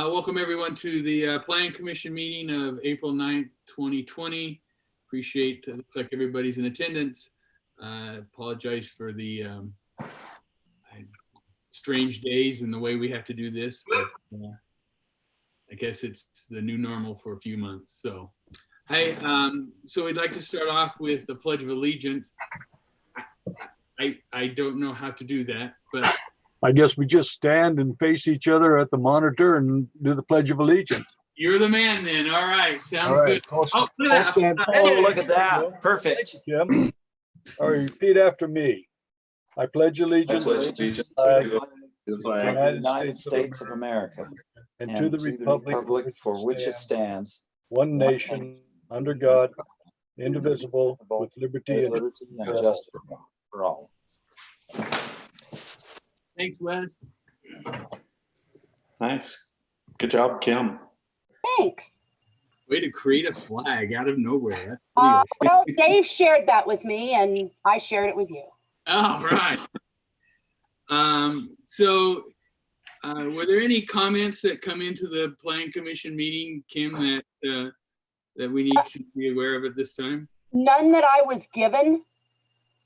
Welcome everyone to the Plan Commission meeting of April 9th, 2020. Appreciate, looks like everybody's in attendance. Apologize for the strange days and the way we have to do this, but I guess it's the new normal for a few months. So, so we'd like to start off with the Pledge of Allegiance. I don't know how to do that, but I guess we just stand and face each other at the monitor and do the Pledge of Allegiance. You're the man then. All right. Sounds good. Oh, look at that. Oh, look at that. Perfect. Jim. All right, repeat after me. I pledge allegiance to the United States of America and to the republic for which it stands, one nation, under God, indivisible, with liberty and justice for all. Thanks, Wes. Nice. Good job, Kim. Thanks. Way to create a flag out of nowhere. Well, Dave shared that with me and I shared it with you. All right. Were there any comments that come into the Plan Commission meeting, Kim, that we need to be aware of at this time? None that I was given.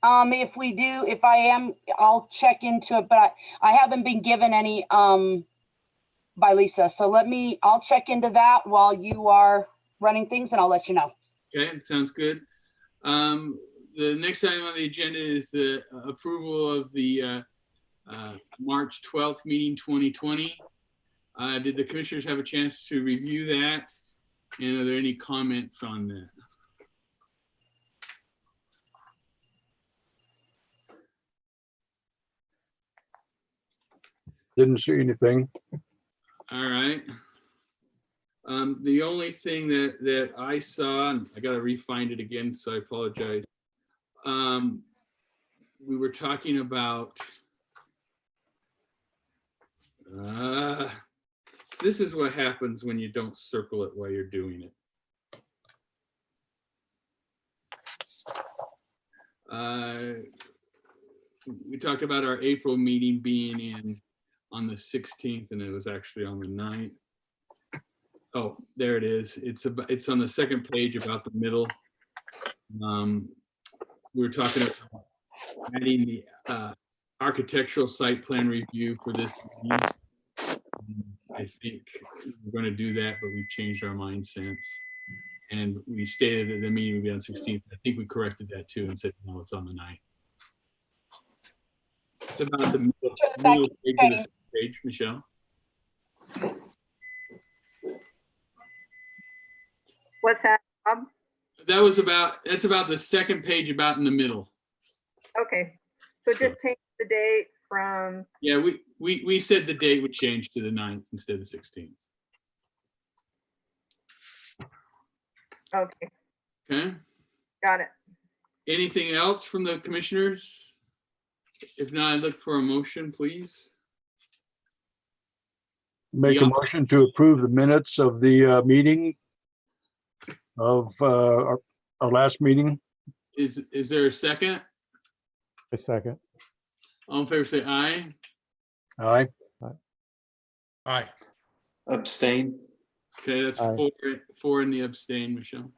If I am, I'll check into it, but I haven't been given any by Lisa. So I'll check into that while you are running things and I'll let you know. Okay, sounds good. The next item on the agenda is the approval of the March 12th meeting 2020. Did the commissioners have a chance to review that? And are there any comments on that? didn't see anything. All right. The only thing that I saw, and I got to re-find it again, so I apologize. We were talking about, this is what happens when you don't circle it while you're doing it. We talked about our April meeting being on the 16th, and it was actually on the 9th. Oh, there it is. It's on the second page about the middle. We were talking about adding the architectural site plan review for this meeting. I think we're going to do that, but we've changed our mind since. And we stated that the meeting would be on 16th. I think we corrected that too and said, no, it's on the 9th. It's about the middle page of the second page, Michelle. What's that, Bob? That's about the second page, about in the middle. Okay, so just change the date from. Yeah, we said the date would change to the 9th instead of the 16th. Okay. Okay. Got it. Anything else from the commissioners? If not, I'd look for a motion, please. Make a motion to approve the minutes of the meeting of our last meeting. Is there a second? A second. All in favor, say aye. Aye. Aye. Abstain. Okay, that's Aye. four in the abstain, Michelle.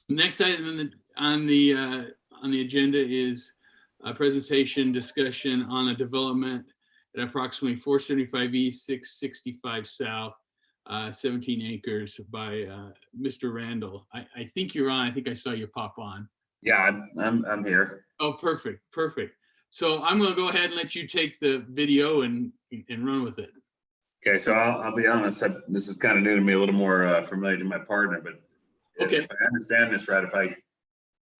Next item on the agenda is a presentation discussion on a development at approximately 475 East, 665 South, 17 acres by Mr. Randall. I think you're on. I think I saw you pop on. Yeah, I'm here. Oh, perfect, perfect. So I'm going to go ahead and let you take the video and run with it. Okay, so I'll be honest. This is kind of new to me, a little more familiar to my partner, but Okay. If I understand this right, if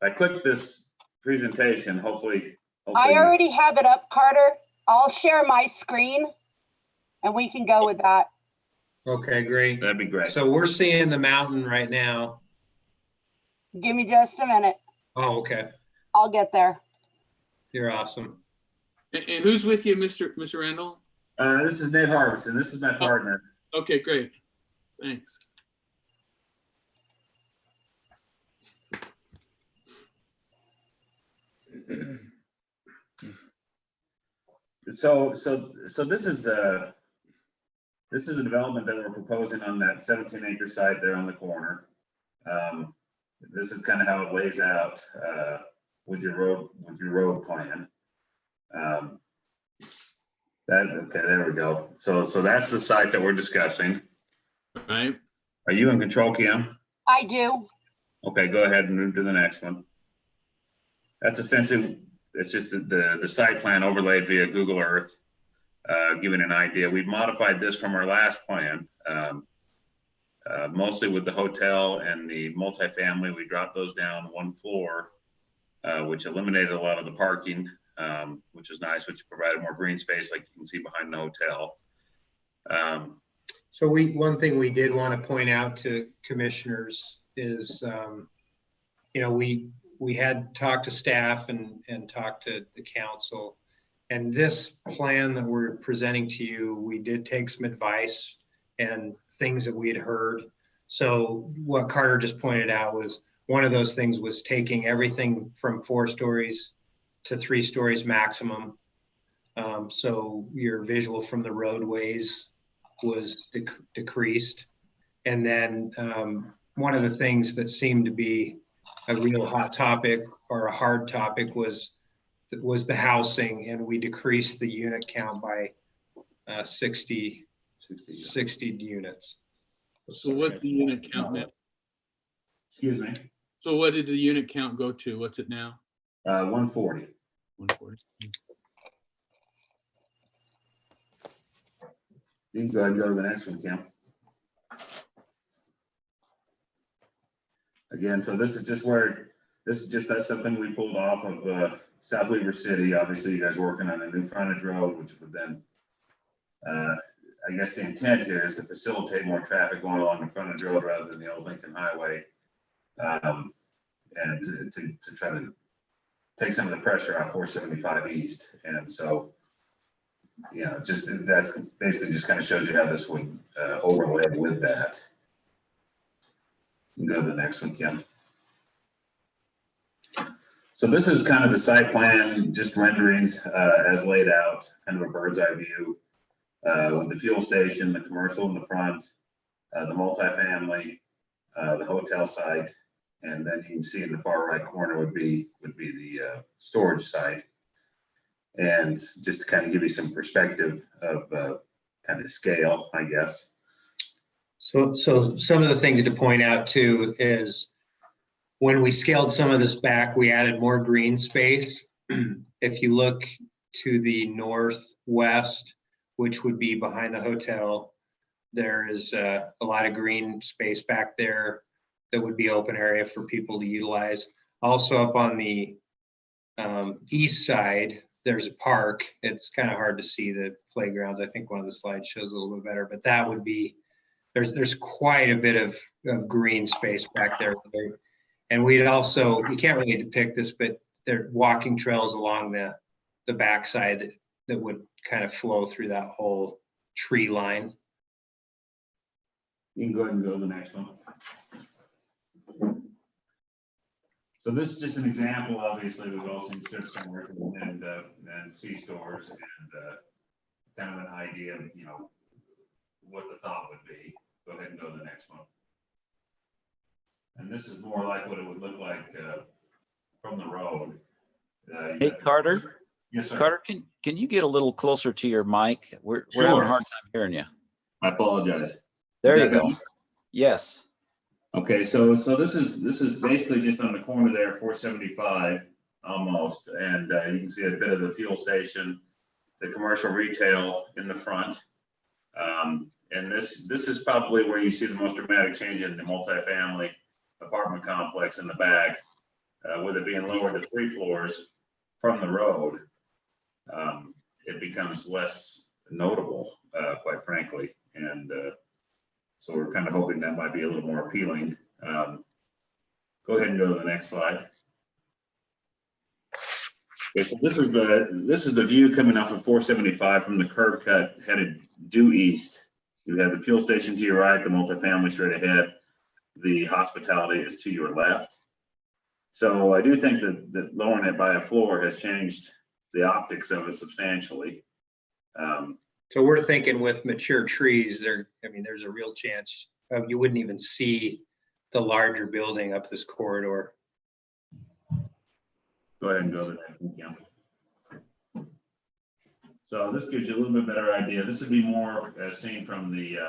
I click this presentation, hopefully. I already have it up, Carter. I'll share my screen and we can go with that. Okay, great. That'd be great. So we're seeing the mountain right now. Give me just a minute. Oh, okay. I'll get there. You're awesome. And who's with you, Mr. Randall? This is Nate Harbison. This is my partner. Okay, great. Thanks. So this is a development that we're proposing on that 17-acre site there on the corner. This is kind of how it lays out with your road plan. Okay, there we go. So that's the site that we're discussing. Right? Are you in control, Kim? I do. Okay, go ahead and move to the next one. That's essentially, it's just the site plan overlaid via Google Earth, giving an idea. We've modified this from our last plan, mostly with the hotel and the multifamily. We dropped those down one floor, which eliminated a lot of the parking, which is nice, which provided more green space like you can see behind the hotel. So one thing we did want to point out to commissioners is, we had talked to staff and talked to the council. And this plan that we're presenting to you, we did take some advice and things that we had heard. So what Carter just pointed out was one of those things was taking everything from 4 stories to 3 stories maximum. So your visual from the roadways was decreased. And then one of the things that seemed to be a real hot topic or a hard topic was the housing, and we decreased the unit count by 60 units. So what's the unit count now? Excuse me, So what did the unit count go to? What's it now? 140. 140. You can go ahead and go to the next one, Kim. Again, so this is just that's something we pulled off of South Weaver City. Obviously, you guys are working on a new frontage road, which would then, I guess the intent here is to facilitate more traffic going along the frontage road rather than the old Lincoln Highway. And to try to take some of the pressure off 475 East. And so, that's basically just kind of shows you how this would overlay with that. You can go to the next one, Kim. So this is kind of the site plan, just renderings as laid out, kind of a bird's eye view with the fuel station, the commercial in the front, the multifamily, the hotel site, and then you can see in the far right corner would be the storage site. And just to kind of give you some perspective of kind of scale, I guess. So some of the things to point out too is when we scaled some of this back, we added more green space. If you look to the northwest, which would be behind the hotel, there is a lot of green space back there that would be open area for people to utilize. Also up on the east side, there's a park. It's kind of hard to see the playgrounds. I think one of the slides shows a little bit better, but that would be, there's quite a bit of green space back there. And we can't really depict this, but there are walking trails along the backside that would kind of flow through that whole tree line. You can go ahead and go to the next one. So this is just an example. Obviously, we've all seen strip centers and C-stores, and kind of an idea of what the thought would be. Go ahead and go to the next one. And this is more like what it would look like from the road. Hey, Carter. Yes, sir. Carter, can you get a little closer to your mic? We're Sure. having a hard time hearing you. I apologize. There Is you that go. better? Yes. Okay, so this is basically just on the corner there, 475 almost, and you can see a bit of the fuel station, the commercial retail in the front, and this is probably where you see the most dramatic change in the multifamily apartment complex in the back, with it being lowered to 3 floors from the road. It becomes less notable, quite frankly, and so we're kind of hoping that might be a little more appealing. Go ahead and go to the next slide. Okay, so this is the view coming off of 475 from the curb cut headed due east. You have the fuel station to your right, the multifamily straight ahead. The hospitality is to your left. So I do think that lowering it by a floor has changed the optics of it substantially. So we're thinking with mature trees there, I mean, there's a real chance you wouldn't even see the larger building up this corridor. Go ahead and go to the next one, Kim. So this gives you a little bit better idea. This would be more as seen from the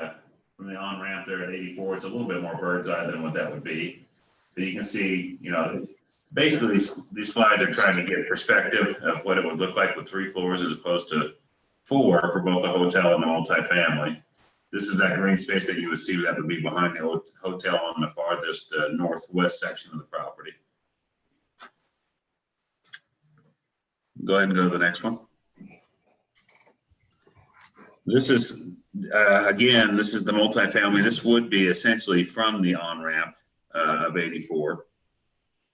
on-ramp there at 84. It's a little bit more bird's eye than what that would be. But you can see, you know, basically these slides are trying to get perspective of what it would look like with 3 floors as opposed to 4 for both the hotel and the multifamily. This is that green space that you would see that would be behind the hotel on the farthest northwest section of the property. Go ahead and go to the next one. This is, again, this is the multifamily. This would be essentially from the on-ramp of 84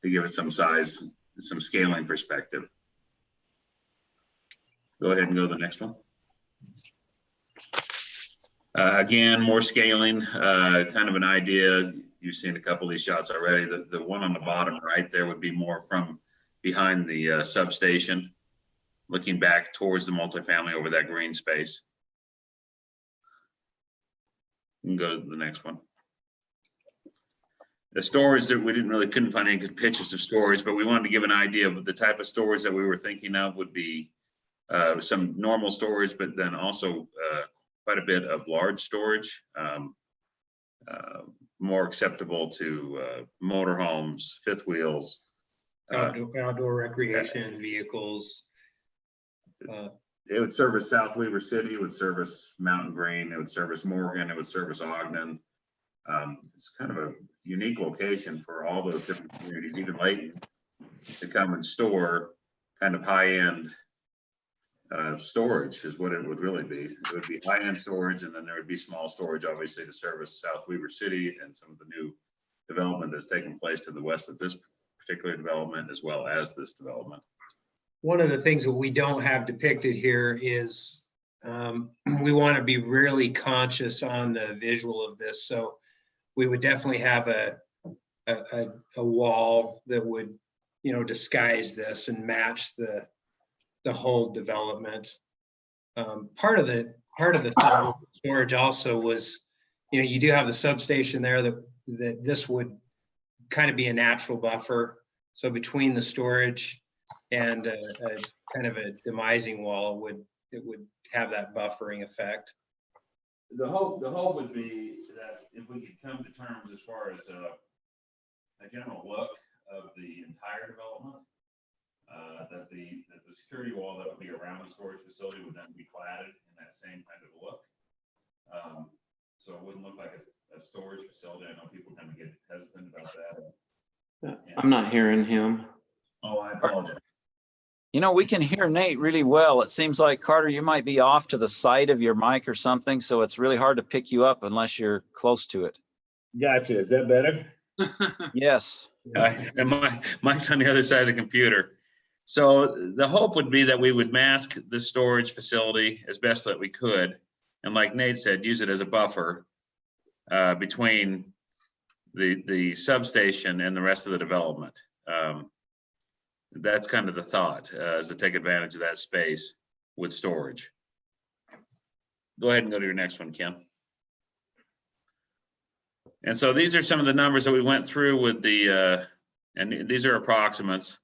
to give it some size, some scaling perspective. Go ahead and go to the next one. Again, more scaling, kind of an idea. You've seen a couple of these shots already. The one on the bottom right there would be more from behind the substation, looking back towards the multifamily over that green space. You can go to the next one. The storage that we couldn't find any good pictures of storage, but we wanted to give an idea of the type of storage that we were thinking of would be some normal storage, but then also quite a bit of large storage, more acceptable to motorhomes, fifth wheels. Outdoor recreation vehicles. It would service South Weaver City, it would service Mountain Green, it would service Morgan, it would service Ogden. It's kind of a unique location for all those different communities, even Layton, to come and store kind of high-end storage is what it would really be. It would be high-end storage, and then there would be small storage, obviously, to service South Weaver City and some of the new development that's taking place to the west of this particular development, as well as this development. One of the things that we don't have depicted here is we want to be really conscious on the visual of this. So we would definitely have a wall that would, you know, disguise this and match the whole development. Part of the storage also was, you know, you do have the substation there that this would kind of be a natural buffer. So between the storage and a kind of a demising wall, it would have that buffering effect. The hope would be that if we could come to terms as far as a general look of the entire development, that the security wall that would be around the storage facility would then be cladded in that same kind of look. So it wouldn't look like a storage facility. I know people kind of get hesitant about that. I'm not hearing him. Oh, I apologize. You know, we can hear Nate really well. It seems like, Carter, you might be off to the side of your mic or something, so it's really hard to pick you up unless you're close to it. Gotcha. Is that better? Yes. And mic's on the other side of the computer. So the hope would be that we would mask the storage facility as best that we could. And like Nate said, use it as a buffer between the substation and the rest of the development. That's kind of the thought, is to take advantage of that space with storage. Go ahead and go to your next one, Kim. And so these are some of the numbers that we went through with the, and these are approximates.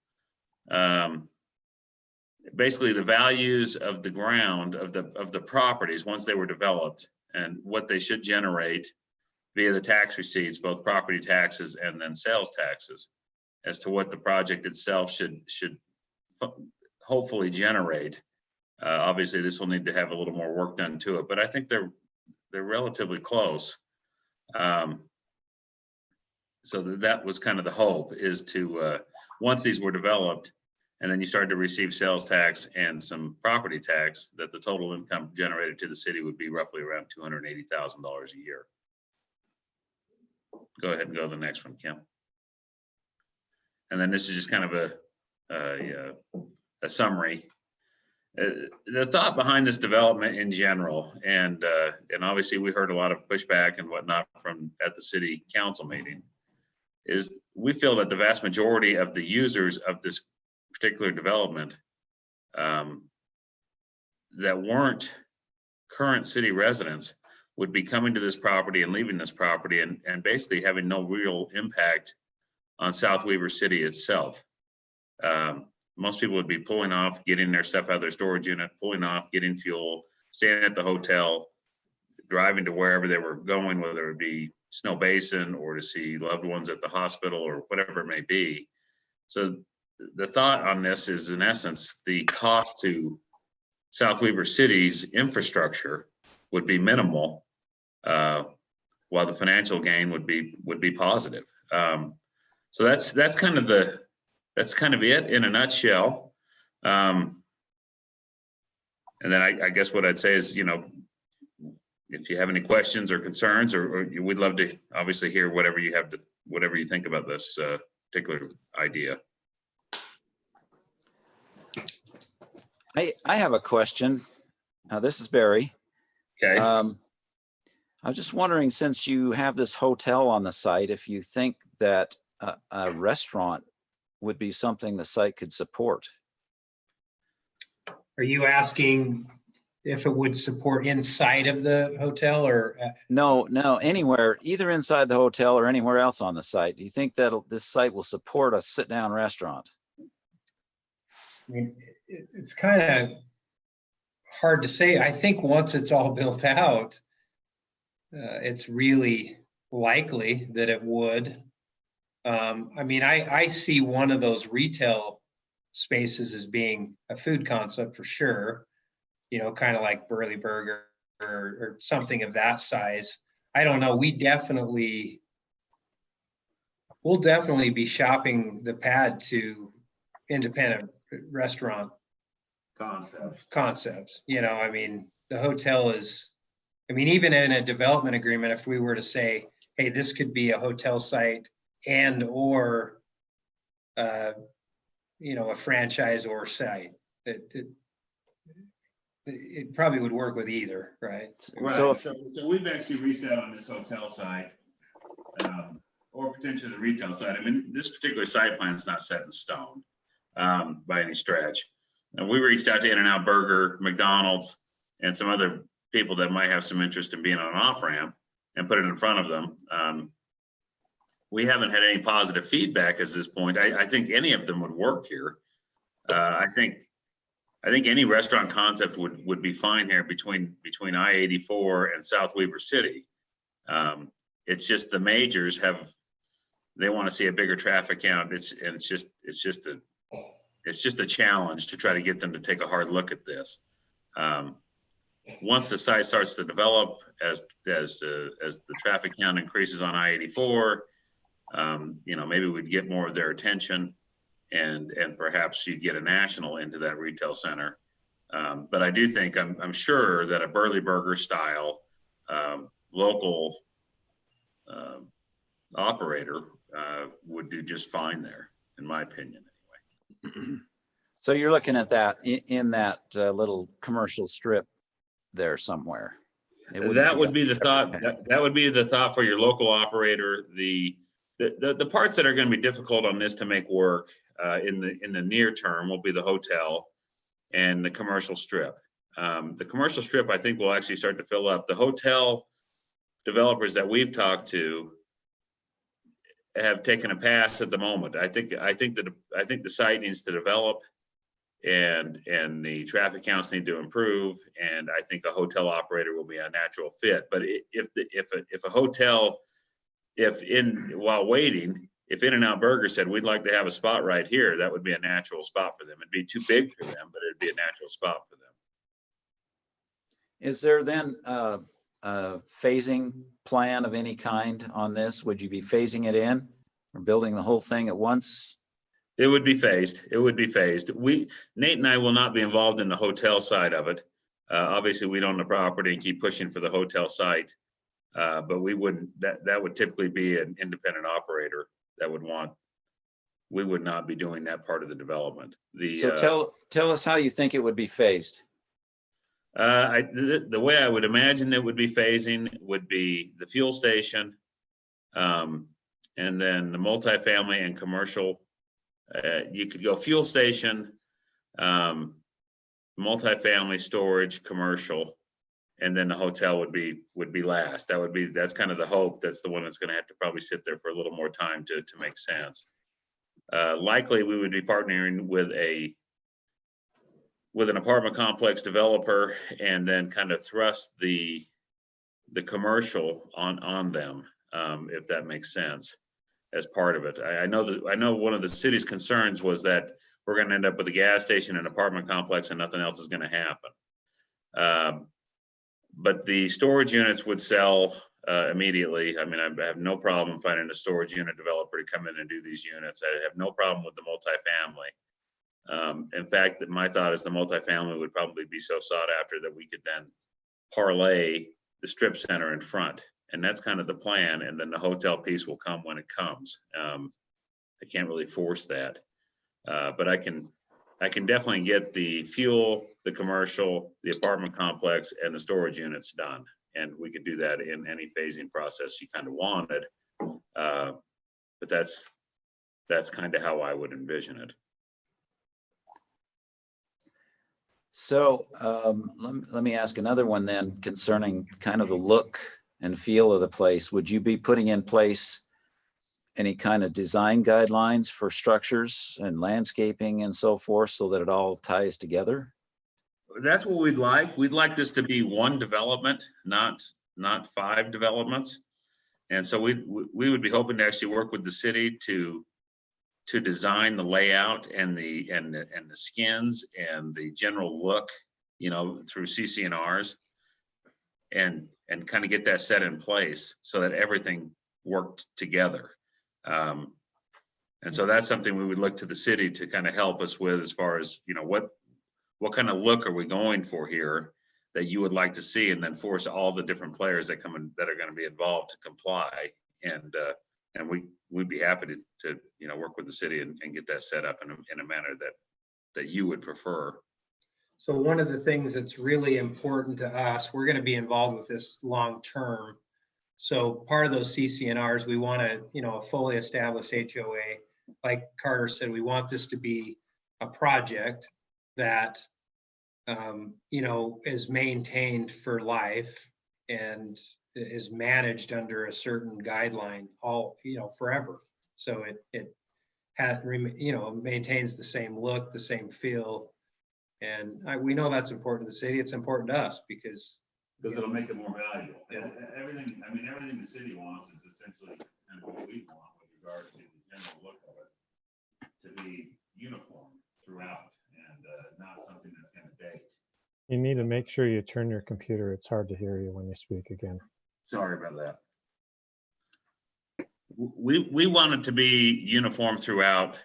Basically the values of the ground of the properties once they were developed and what they should generate via the tax receipts, both property taxes and then sales taxes, as to what the project itself should hopefully generate. Obviously this will need to have a little more work done to it, but I think they're relatively close. So that was kind of the hope, is to, once these were developed, and then you started to receive sales tax and some property tax, that the total income generated to the city would be roughly around $280,000 a year. Go ahead and go to the next one, Kim. And then this is just kind of a summary. The thought behind this development in general, and obviously we heard a lot of pushback and whatnot from at the city council meeting, is we feel that the vast majority of the users of this particular development that weren't current city residents would be coming to this property and leaving this property and basically having no real impact on South Weaver City itself. Most people would be pulling off, getting their stuff out of their storage unit, pulling off, getting fuel, staying at the hotel, driving to wherever they were going, whether it be Snow Basin or to see loved ones at the hospital or whatever it may be. So the thought on this is, in essence, the cost to South Weaver City's infrastructure would be minimal, while the financial gain would be positive. So that's kind of it in a nutshell. And then I guess what I'd say is, you know, if you have any questions or concerns, or we'd love to obviously hear whatever you think about this particular idea. I have a question. This is Barry. Okay. I was just wondering, since you have this hotel on the site, if you think that a restaurant would be something the site could support. Are you asking if it would support inside of the hotel or? No, anywhere, either inside the hotel or anywhere else on the site. Do you think that this site will support a sit-down restaurant? I mean, it's kind of hard to say. I think once it's all built out, it's really likely that it would. I mean, I see one of those retail spaces as being a food concept for sure, you know, kind of like Burly Burger or something of that size. I don't know. We'll definitely be shopping the pad to independent restaurant concepts. You know, I mean, the hotel is, I mean, even in a development agreement, if we were to say, hey, this could be a hotel site and or you know, a franchise or site, it probably would work with either, right? Right. So So we've actually reached out on this hotel site, or potentially the retail side. I mean, this particular site plan is not set in stone by any stretch. And we reached out to In-N-Out Burger, McDonald's, and some other people that might have some interest in being on an off-ramp and put it in front of them. We haven't had any positive feedback at this point. I think any of them would work here. I think any restaurant concept would be fine here between I-84 and South Weaver City. It's just the majors they want to see a bigger traffic count. It's just a challenge to try to get them to take a hard look at this. Once the site starts to develop, as the traffic count increases on I-84, you know, maybe we'd get more of their attention, and perhaps you'd get a national into that retail center. But I do think, I'm sure that a Burly Burger style local operator would do just fine there, in my opinion, anyway. So you're looking at that in that little commercial strip there somewhere. That would be the thought. That would be the thought for your local operator. The parts that are going to be difficult on this to make work in the near term will be the hotel and the commercial strip. The commercial strip, I think, will actually start to fill up. The hotel developers that we've talked to have taken a pass at the moment. I think the site needs to develop, and the traffic counts need to improve, and I think a hotel operator will be a natural fit. But while waiting, if In-N-Out Burger said, we'd like to have a spot right here, that would be a natural spot for them. It'd be too big for them, but it'd be a natural spot for them. Is there then a phasing plan of any kind on this? Would you be phasing it in or building the whole thing at once? It would be phased. It would be phased. Nate and I will not be involved in the hotel side of it. Obviously, we'd own the property and keep pushing for the hotel site. But we wouldn't, that would typically be an independent operator that we would not be doing that part of the development. So tell us how you think it would be phased. The way I would imagine it would be phasing would be the fuel station, and then the multifamily and commercial. You could go fuel station, multifamily, storage, commercial, and then the hotel would be last. That's kind of the hope. That's the one that's gonna have to probably sit there for a little more time to make sense. Likely, we would be partnering with an apartment complex developer and then kind of thrust the commercial on them, if that makes sense, as part of it. I know one of the city's concerns was that we're gonna end up with a gas station and apartment complex and nothing else is gonna happen. But the storage units would sell immediately. I mean, I have no problem finding a storage unit developer to come in and do these units. I have no problem with the multifamily. In fact, my thought is the multifamily would probably be so sought after that we could then parlay the strip center in front. And that's kind of the plan. And then the hotel piece will come when it comes. I can't really force that. But I can definitely get the fuel, the commercial, the apartment complex, and the storage units done. And we could do that in any phasing process you kind of wanted. But that's kind of how I would envision it. So let me ask another one then concerning kind of the look and feel of the place. Would you be putting in place any kind of design guidelines for structures and landscaping and so forth so that it all ties together? That's what we'd like. We'd like this to be one development, not 5 developments. And so we would be hoping to actually work with the city to design the layout and the skins and the general look, through CC&Rs and kind of get that set in place so that everything worked together. And so that's something we would look to the city to kind of help us with, as far as, what kind of look are we going for here that you would like to see, and then force all the different players that come in that are going to be involved to comply. And we'd be happy to work with the city and get that set up in a manner that you would prefer. So one of the things that's really important to us, we're going to be involved with this long term. So part of those CC&Rs, we want a fully established HOA. Like Carter said, we want this to be a project that is maintained for life and is managed under a certain guideline forever. So it has maintains the same look, the same feel. And we know that's important to the city. It's important to us because it'll make it more valuable. Yeah. Everything the city wants is essentially kind of what we want with regard to the general look of it, to be uniform throughout and not something that's going to date. You need to make sure you turn your computer. It's hard to hear you when you speak again. Sorry about that. We want it to be uniform throughout,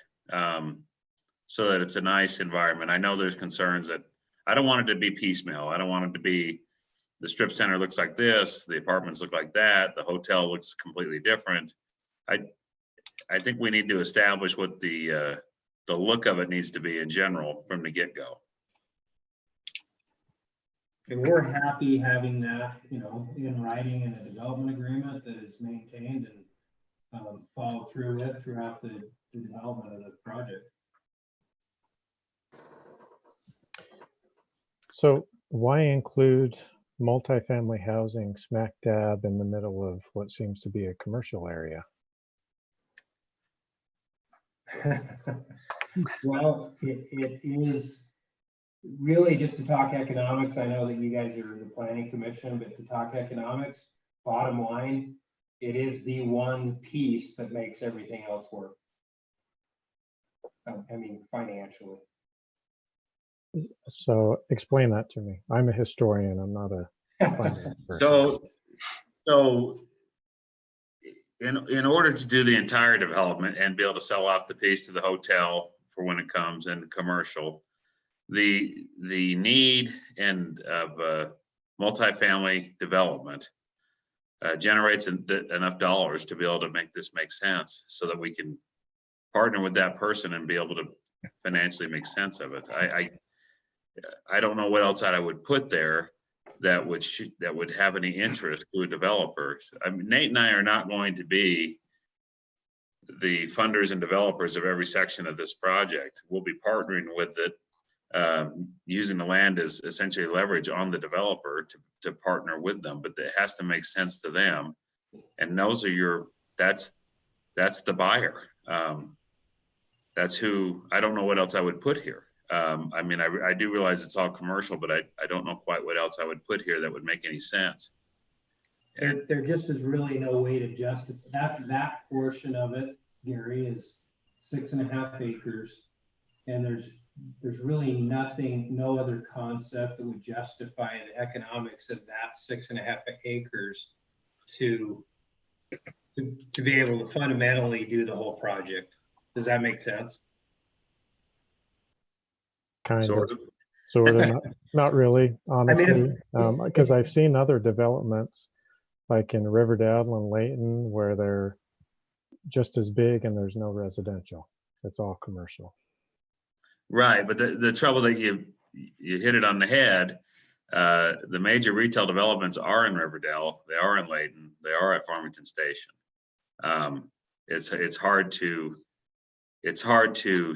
so that it's a nice environment. I know there's concerns that I don't want it to be piecemeal. I don't want it to be the strip center looks like this, the apartments look like that, the hotel looks completely different. I think we need to establish what the look of it needs to be in general from the get-go. And we're happy having that, in writing in a development agreement that is maintained and followed through with throughout the development of the project. So why include multifamily housing smack dab in the middle of what seems to be a commercial area? Well, it is really just to talk economics. I know that you guys are the planning commission, but to talk economics, bottom line, it is the one piece that makes everything else work. I mean, financially. So explain that to me. I'm a historian. I'm not a finance person. So in order to do the entire development and be able to sell off the piece to the hotel for when it comes and commercial, the need of multifamily development generates enough dollars to be able to make this make sense, so that we can partner with that person and be able to financially make sense of it. I don't know what else I would put there that would have any interest to a developer. I mean, Nate and I are not going to be the funders and developers of every section of this project. We'll be partnering with it using the land as essentially leverage on the developer to partner with them, but it has to make sense to them. And those are that's the buyer. That's who, I don't know what else I would put here. I mean, I do realize it's all commercial, but I don't know quite what else I would put here that would make any sense. There just is really no way to justify that portion of it, Gary, is 6.5 acres. And there's really nothing, no other concept that would justify the economics of that 6.5 acres to be able to fundamentally do the whole project. Does that make sense? Kind Sort of, of. sort of, not really, honestly, because I've seen other developments like in Riverdale and Layton where they're just as big and there's no residential. It's all commercial. Right, but the trouble that you hit it on the head. The major retail developments are in Riverdale. They are in Layton. They are at Farmington Station. It's hard to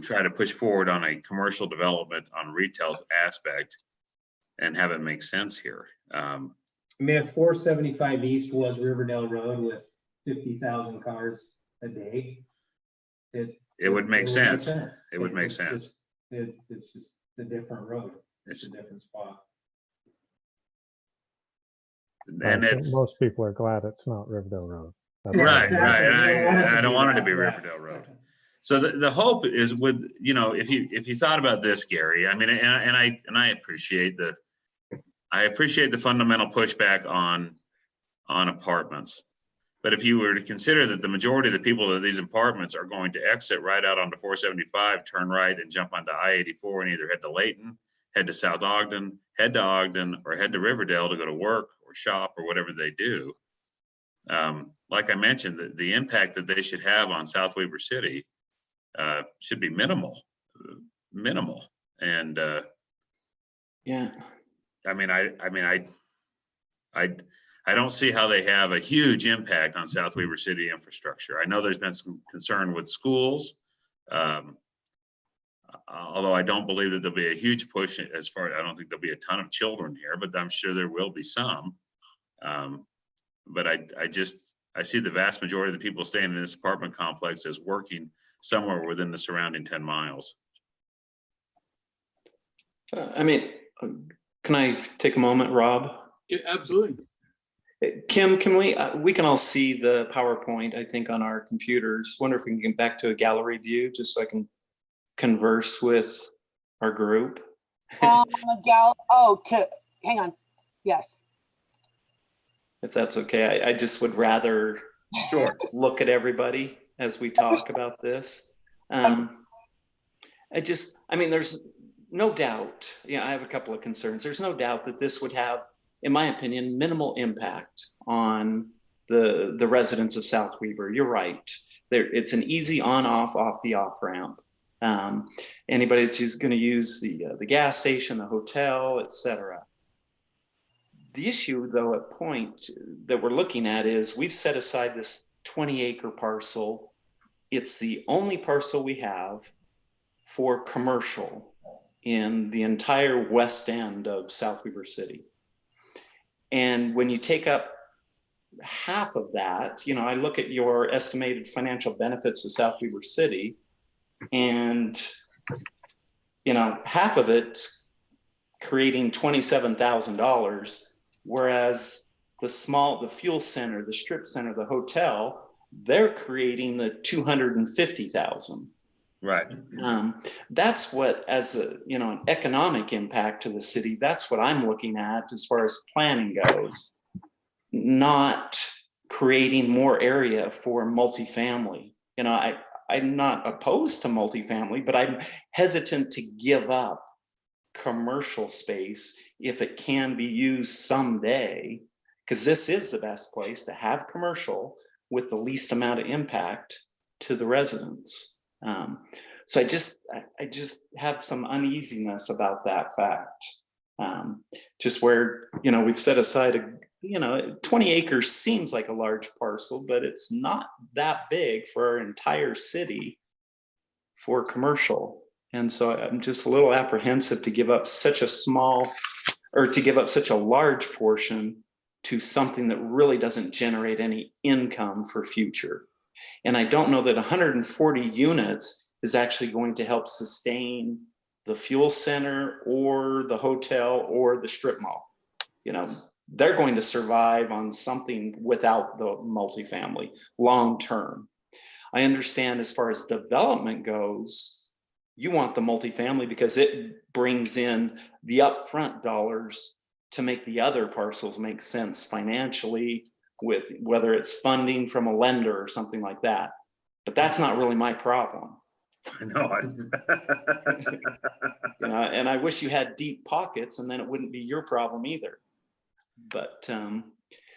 try to push forward on a commercial development on retail's aspect and have it make sense here. I mean, if 475 East was Riverdale Road with 50,000 cars a day, it would make sense. It would make It's sense. just- It's just a different road. It's It's, a different spot. and I think it's, most people are glad it's not Riverdale Road. That's right, all. right. And Exactly. I don't want it to be Yeah. Riverdale Road. So the hope is with, you know, if you thought about this, Gary, I mean, and I appreciate the fundamental pushback on apartments. But if you were to consider that the majority of the people of these apartments are going to exit right out onto 475, turn right and jump onto I-84 and either head to Layton, head to South Ogden, head to Ogden, or head to Riverdale to go to work or shop or whatever they do. Like I mentioned, the impact that they should have on South Weber City should be minimal. And Yeah. I don't see how they have a huge impact on South Weber City infrastructure. I know there's been some concern with schools, although I don't believe that there'll be a huge push as far. I don't think there'll be a ton of children here, but I'm sure there will be some. But I see the vast majority of the people staying in this apartment complex as working somewhere within the surrounding 10 miles. I mean, can I take a moment, Rob? Yeah, absolutely. Kim, can we can all see the PowerPoint, I think, on our computers. Wonder if we can get back to a gallery view just so I can converse with our group. Hang on. Yes. If that's okay. I just would rather Sure. look at everybody as we talk about this. I mean, there's no doubt, I have a couple of concerns. There's no doubt that this would have, in my opinion, minimal impact on the residents of South Weber. You're right. It's an easy off the off ramp. Anybody that's just going to use the gas station, the hotel, etc. The issue, though, at point that we're looking at is we've set aside this 20-acre parcel. It's the only parcel we have for commercial in the entire west end of South Weber City. And when you take up half of that, I look at your estimated financial benefits to South Weber City, and half of it's creating $27,000, whereas the fuel center, the strip center, the hotel, they're creating the $250,000. Right. That's what, as an economic impact to the city, that's what I'm looking at as far as planning goes, not creating more area for multifamily. I'm not opposed to multifamily, but I'm hesitant to give up commercial space if it can be used someday, because this is the best place to have commercial with the least amount of impact to the residents. So I just have some uneasiness about that fact. Just where, we've set aside 20 acres seems like a large parcel, but it's not that big for our entire city for commercial. And so I'm just a little apprehensive to give up such a small, or to give up such a large portion to something that really doesn't generate any income for future. And I don't know that 140 units is actually going to help sustain the fuel center or the hotel or the strip mall. You know, they're going to survive on something without the multifamily long term. I understand as far as development goes, you want the multifamily because it brings in the upfront dollars to make the other parcels make sense financially, with whether it's funding from a lender or something like that. But that's not really my problem. No, You know, and I wish you had deep pockets, and then it wouldn't be your problem either. But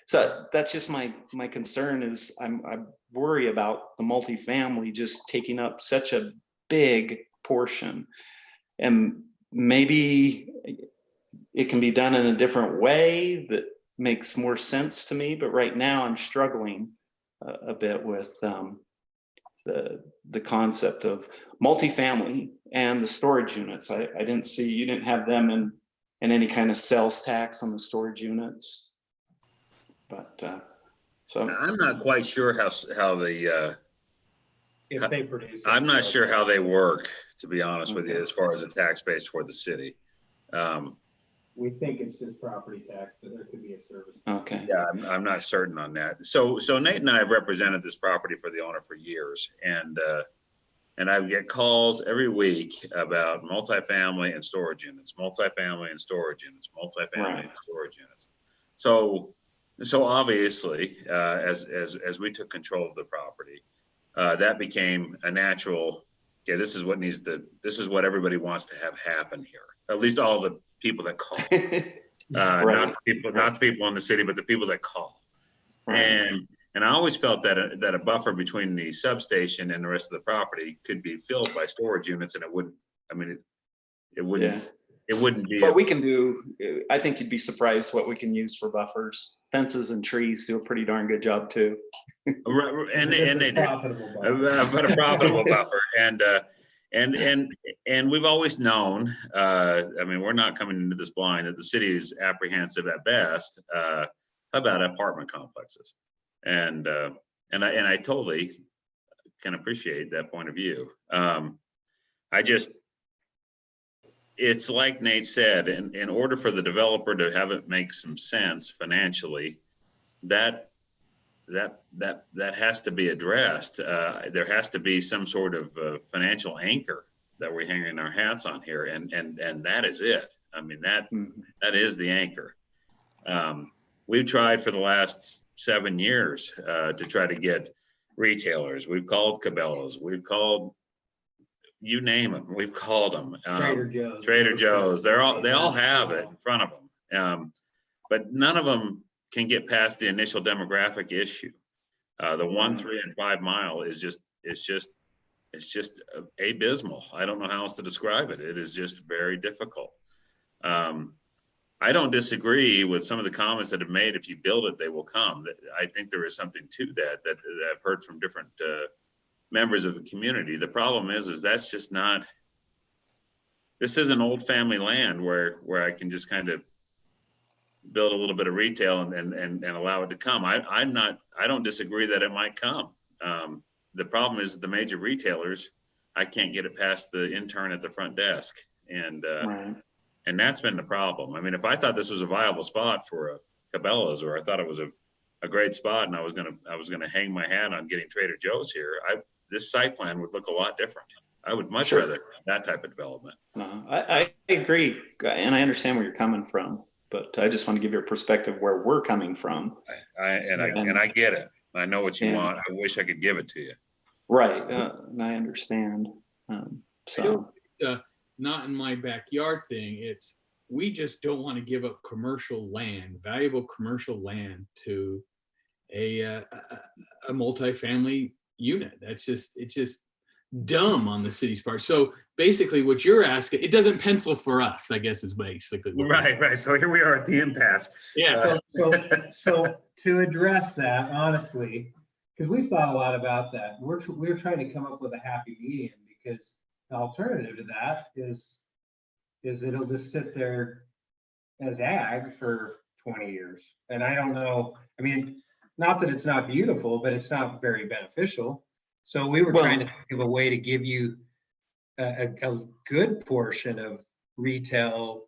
so that's just my concern is I worry about the multifamily just taking up such a big portion, and maybe it can be done in a different way that makes more sense to me. But right now I'm struggling a bit with the concept of multifamily and the storage units. I didn't see, you didn't have them in any kind of sales tax on the storage units. But so I'm not quite sure how the If they produce. I'm not sure how they work, to be honest with you, as far as a tax base for the city. We think it's just property tax, but there could be a service. okay. Yeah, I'm not certain on that. So Nate and I have represented this property for the owner for years, and I get calls every week about multifamily and storage units, multifamily and storage units, multifamily and storage units. So obviously, as we took control of the property, that became a natural. Okay, this is what everybody wants to have happen here. At least all the people that call, not the people in the city, but the people that call. Right. And I always felt that a buffer between the substation and the rest of the property could be filled by storage units, and it wouldn't. I mean, it wouldn't. Yeah. It wouldn't be. What we can do, I think you'd be surprised what we can use for buffers. Fences and trees do a pretty darn good job too. and they do. But a profitable buffer, and we've always known. I mean, we're not coming into this blind that the city is apprehensive at best about apartment complexes, and I totally can appreciate that point of view. It's like Nate said, in order for the developer to have it make some sense financially, that has to be addressed. There has to be some sort of financial anchor that we're hanging our hats on here, and that is it. I mean, that is the anchor. We've tried for the last 7 years to try to get retailers. We've called Cabela's. We've called, you name them. We've called them. Trader Joe's. They all have it in front of them, but none of them can get past the initial demographic issue. The 1, 3, and 5 mile is just abysmal. I don't know how else to describe it. It is just very difficult. I don't disagree with some of the comments that have made. If you build it, they will come. I think there is something to that I've heard from different members of the community. The problem is that's just not. This isn't old family land where I can just kind of build a little bit of retail and allow it to come. I don't disagree that it might come. The problem is the major retailers, I can't get it past the intern at the front desk. And that's been the problem. I mean, if I thought this was a viable spot for a Cabela's, or I thought it was a great spot and I was gonna hang my hat on getting Trader Joe's here, this site plan would look a lot different. I would much rather that type of development. I agree, and I understand where you're coming from. But I just want to give you a perspective where we're coming from. I get it. I know what you want. I wish I could give it to you. Right, and I understand. So not in my backyard thing. It's we just don't want to give up commercial land, valuable commercial land, to a multifamily unit. It's just dumb on the city's part. So basically what you're asking, it doesn't pencil for us, I guess, is basically right. So here we are at the impasse. Yeah. So to address that, honestly, because we've thought a lot about that, we're trying to come up with a happy medium, because alternative to that is it'll just sit there as ag for 20 years. And I don't know, I mean, not that it's not beautiful, but it's not very beneficial. So we were trying to think of a way to give you a good portion of retail,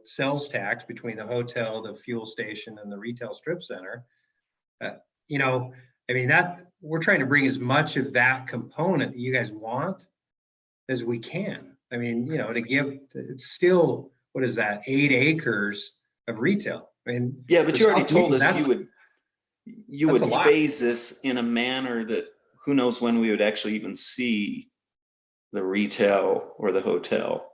sales tax between the hotel, the fuel station, and the retail strip center. I mean, that we're trying to bring as much of that component that you guys want as we can. I mean, to give, it's still, what is that, 8 acres of retail? I mean, Yeah, but you already told us that's- you would that's a lot. phase this in a manner that who knows when we would actually even see the retail or the hotel.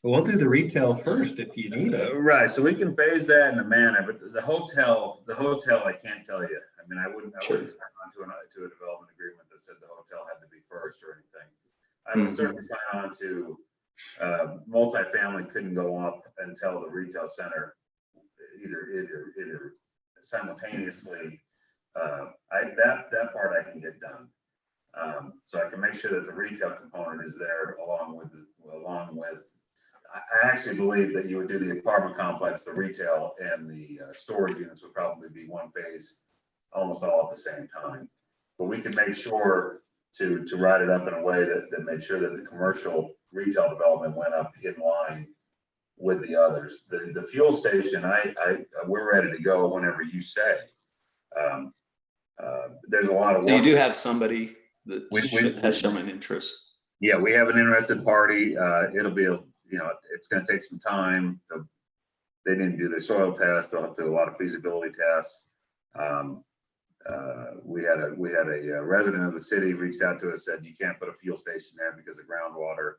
We'll do the retail first if you need it. Right, so we can phase that in a manner, but the hotel, I can't tell you. I mean, I wouldn't sign on to a development agreement that said the hotel had to be first or anything. I would certainly sign on to multifamily couldn't go up until the retail center either simultaneously. That part I can get done. So I can make sure that the retail component is there along with. I actually believe that you would do the apartment complex, the retail, and the storage units would probably be one phase, almost all at the same time. But we can make sure to write it up in a way that made sure that the commercial retail development went up in line with the others. The fuel station, we're ready to go whenever you say. There's a lot of work. So you do have somebody that has shown an interest. Yeah, we have an interested party. It'll be it's going to take some time. They didn't do their soil test. They'll have to do a lot of feasibility tests. We had a resident of the city reached out to us, said you can't put a fuel station there because of groundwater,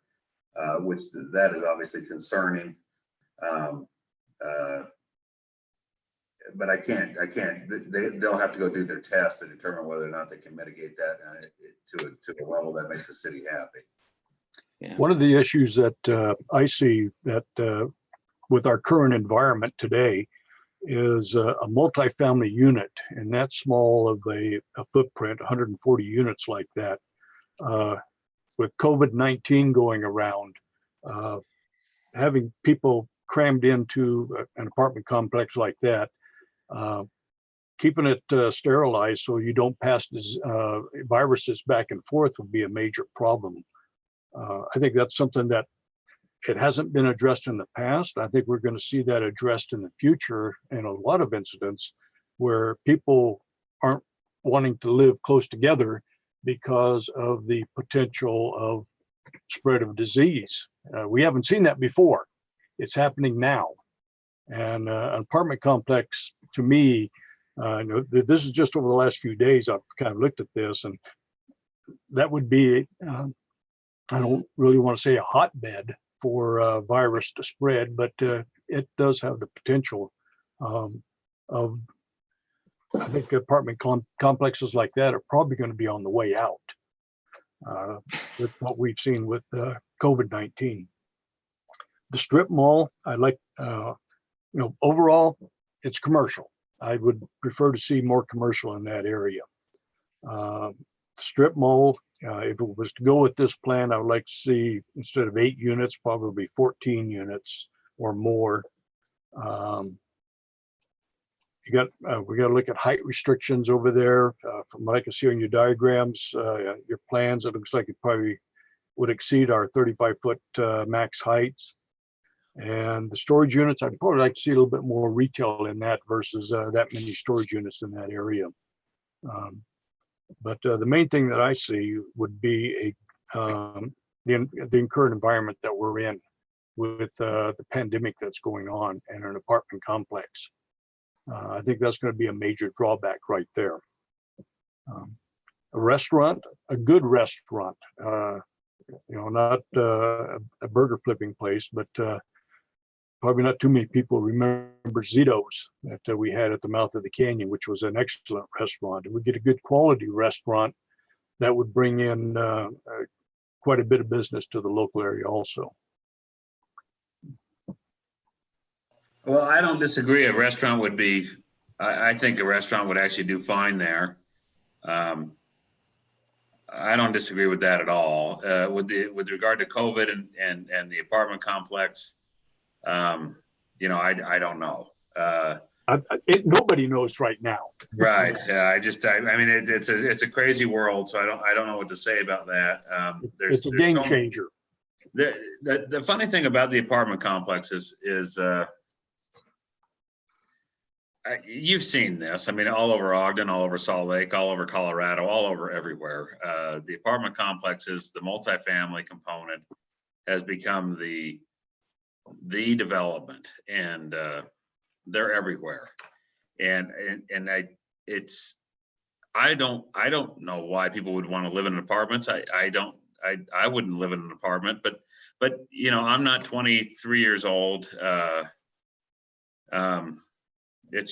which that is obviously concerning. But I can't. They'll have to go do their test to determine whether or not they can mitigate that to a level that makes the city happy. Yeah. One of the issues that I see that with our current environment today is a multifamily unit, and that small of a footprint, 140 units like that. With COVID-19 going around, having people crammed into an apartment complex like that, keeping it sterilized so you don't pass this, viruses back and forth would be a major problem. I think that's something that it hasn't been addressed in the past. I think we're going to see that addressed in the future in a lot of incidents where people aren't wanting to live close together because of the potential of spread of disease. We haven't seen that before. It's happening now. And an apartment complex, to me, this is just over the last few days, I've kind of looked at this, and that would be, I don't really want to say a hotbed for virus to spread, but it does have the potential of, I think apartment complexes like that are probably going to be on the way out with what we've seen with COVID-19. The strip mall, I like, overall, it's commercial. I would prefer to see more commercial in that area. Strip mall, if it was to go with this plan, I would like to see, instead of 8 units, probably 14 units or more. We got to look at height restrictions over there. From what I can see on your diagrams, your plans, it looks like it probably would exceed our 35-foot max heights. And the storage units, I'd probably like to see a little bit more retail in that versus that many storage units in that area. But the main thing that I see would be the current environment that we're in with the pandemic that's going on in an apartment complex. I think that's going to be a major drawback right there. A restaurant, a good restaurant, not a burger flipping place, but probably not too many people remember Zito's that we had at the mouth of the canyon, which was an excellent restaurant. And we get a good quality restaurant that would bring in quite a bit of business to the local area also. Well, I don't disagree. A restaurant would be, I think a restaurant would actually do fine there. I don't disagree with that at all. With regard to COVID and the apartment complex, you know, I don't know. Nobody knows right now. Right. Yeah. I mean, it's a crazy world, so I don't know what to say about that. It's a game changer. The funny thing about the apartment complex is you've seen this. I mean, all over Ogden, all over Salt Lake, all over Colorado, all over everywhere. The apartment complexes, the multifamily component has become the development, and they're everywhere. And I don't know why people would want to live in apartments. I wouldn't live in an apartment, but you know, I'm not 23 years old. It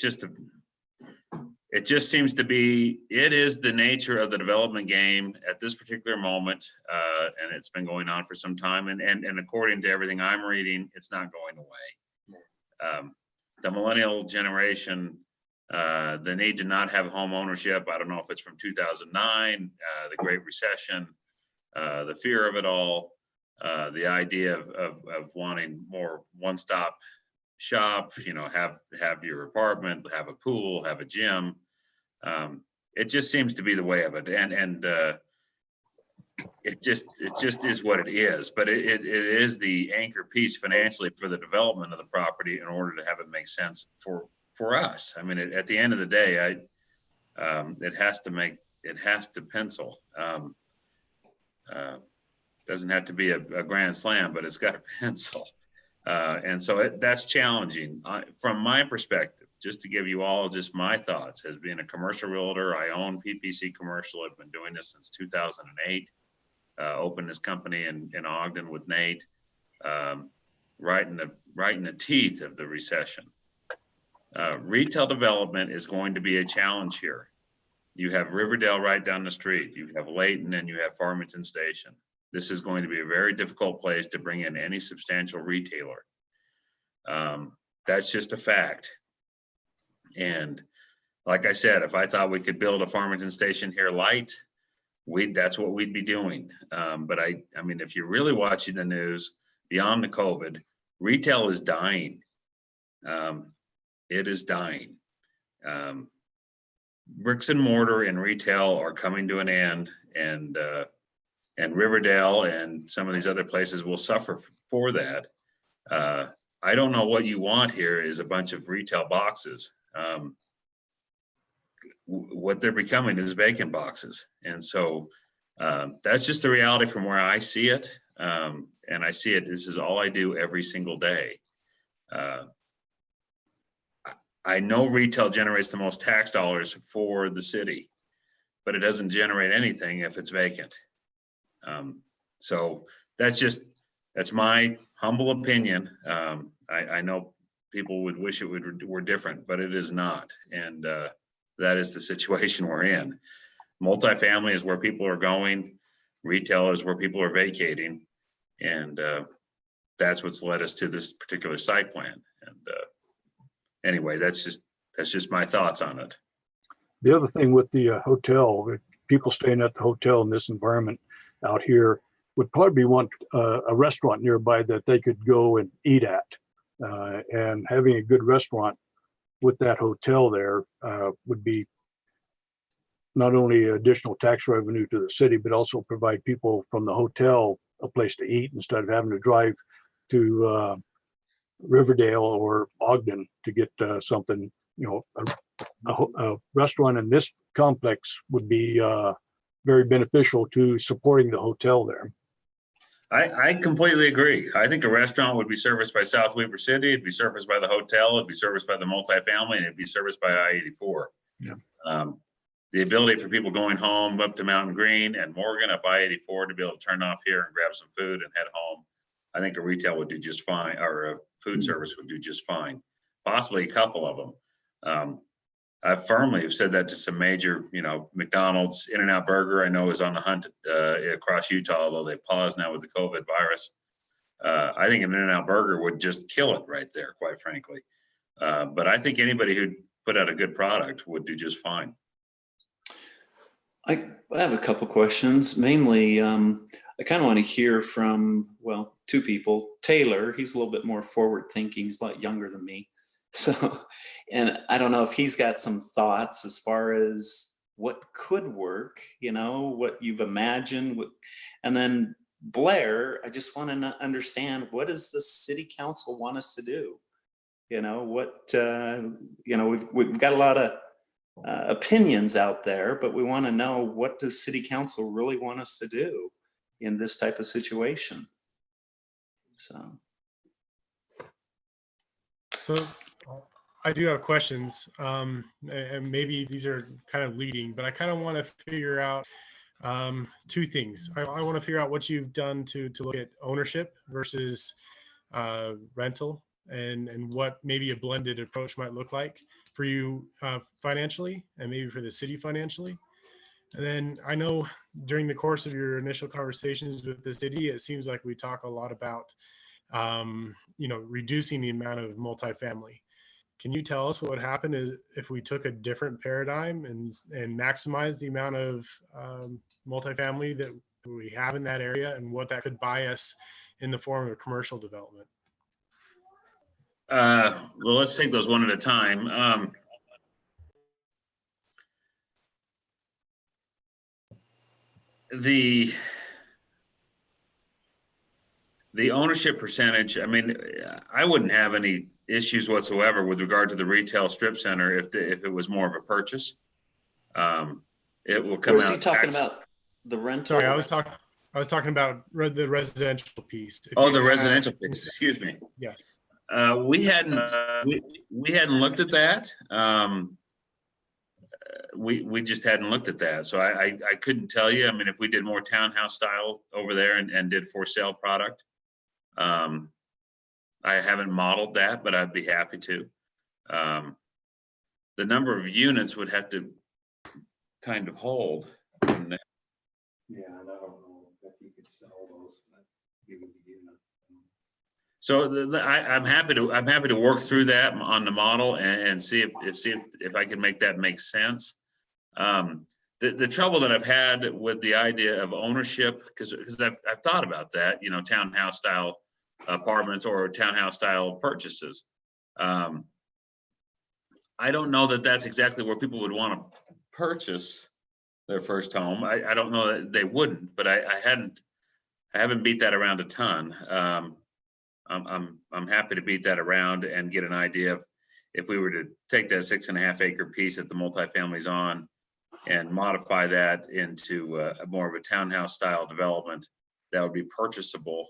just seems to be, it is the nature of the development game at this particular moment. And it's been going on for some time. And according to everything I'm reading, it's not going away. The millennial generation, the need to not have home ownership. I don't know if it's from 2009, the Great Recession, the fear of it all, the idea of wanting more one-stop shop, you know, have your apartment, have a pool, have a gym. It just seems to be the way of it. And it just is what it is, but it is the anchor piece financially for the development of the property in order to have it make sense for us. I mean, at the end of the day, it has to pencil. Doesn't have to be a grand slam, but it's got to pencil. And so that's challenging from my perspective. Just to give you all just my thoughts, as being a commercial realtor, I own PPC Commercial. I've been doing this since 2008. Opened this company in Ogden with Nate, right in the teeth of the recession. Retail development is going to be a challenge here. You have Riverdale right down the street. You have Layton, and you have Farmington Station. This is going to be a very difficult place to bring in any substantial retailer. That's just a fact. And like I said, if I thought we could build a Farmington Station here light, that's what we'd be doing. But I mean, if you're really watching the news beyond the COVID, retail is dying. It is dying. Bricks and mortar and retail are coming to an end, and Riverdale and some of these other places will suffer for that. I don't know what you want here is a bunch of retail boxes. What they're becoming is vacant boxes. And so that's just the reality from where I see it. And I see it, this is all I do every single day. I know retail generates the most tax dollars for the city, but it doesn't generate anything if it's vacant. So that's my humble opinion. I know people would wish it were different, but it is not. And that is the situation we're in. Multifamily is where people are going. Retail is where people are vacating. And that's what's led us to this particular site plan. And anyway, that's just my thoughts on it. The other thing with the hotel, people staying at the hotel in this environment out here would probably want a restaurant nearby that they could go and eat at. And having a good restaurant with that hotel there would be not only additional tax revenue to the city, but also provide people from the hotel a place to eat instead of having to drive to Riverdale or Ogden to get something. You know, a restaurant in this complex would be very beneficial to supporting the hotel there. I completely agree. I think a restaurant would be serviced by South Weaver City, it'd be serviced by the hotel, it'd be serviced by the multifamily, and it'd be serviced by I-84. Yeah. The ability for people going home up to Mountain Green and Morgan up I-84 to be able to turn off here and grab some food and head home. I think a retail would do just fine, or a food service would do just fine. Possibly a couple of them. I firmly have said that to some major, you know, McDonald's, In-N-Out Burger, I know is on the hunt across Utah, although they paused now with the COVID virus. I think an In-N-Out Burger would just kill it right there, quite frankly. But I think anybody who'd put out a good product would do just fine. I have a couple questions. Mainly, I kind of want to hear from, well, two people. Taylor, he's a little bit more forward thinking. He's a lot younger than me. So, and I don't know if he's got some thoughts as far as what could work, you know, what you've imagined. And then Blair, I just want to understand, what does the city council want us to do? You know, what, you know, we've got a lot of opinions out there, but we want to know, what does city council really want us to do in this type of situation? So I do have questions, and maybe these are kind of leading, but I kind of want to figure out two things. I want to figure out what you've done to look at ownership versus rental, and what maybe a blended approach might look like for you financially, and maybe for the city financially. And then I know during the course of your initial conversations with the city, it seems like we talk a lot about, you know, reducing the amount of multifamily. Can you tell us what would happen is if we took a different paradigm and maximize the amount of multifamily that we have in that area, and what that could buy us in the form of commercial development? Well, let's take those one at a time. The ownership percentage, I mean, I wouldn't have any issues whatsoever with regard to the retail strip center if it was more of a purchase. It will come out. Was he talking about the rental? Sorry, I was talking about the residential piece. Oh, the residential piece. Excuse me. Yes. We hadn't looked at that. We just hadn't looked at that. So I couldn't tell you. I mean, if we did more townhouse style over there and did for sale product, I haven't modeled that, but I'd be happy to. The number of units would have to kind of hold. Yeah, and I don't know if you could sell those, but you would be doing it. So I'm happy to work through that on the model and see if I can make that make sense. The trouble that I've had with the idea of ownership, because I've thought about that, you know, townhouse style apartments or townhouse style purchases. I don't know that that's exactly where people would want to purchase their first home. I don't know that they wouldn't, but I haven't beat that around a ton. I'm happy to beat that around and get an idea of if we were to take that 6.5 acre piece that the multifamily's on and modify that into more of a townhouse style development that would be purchasable.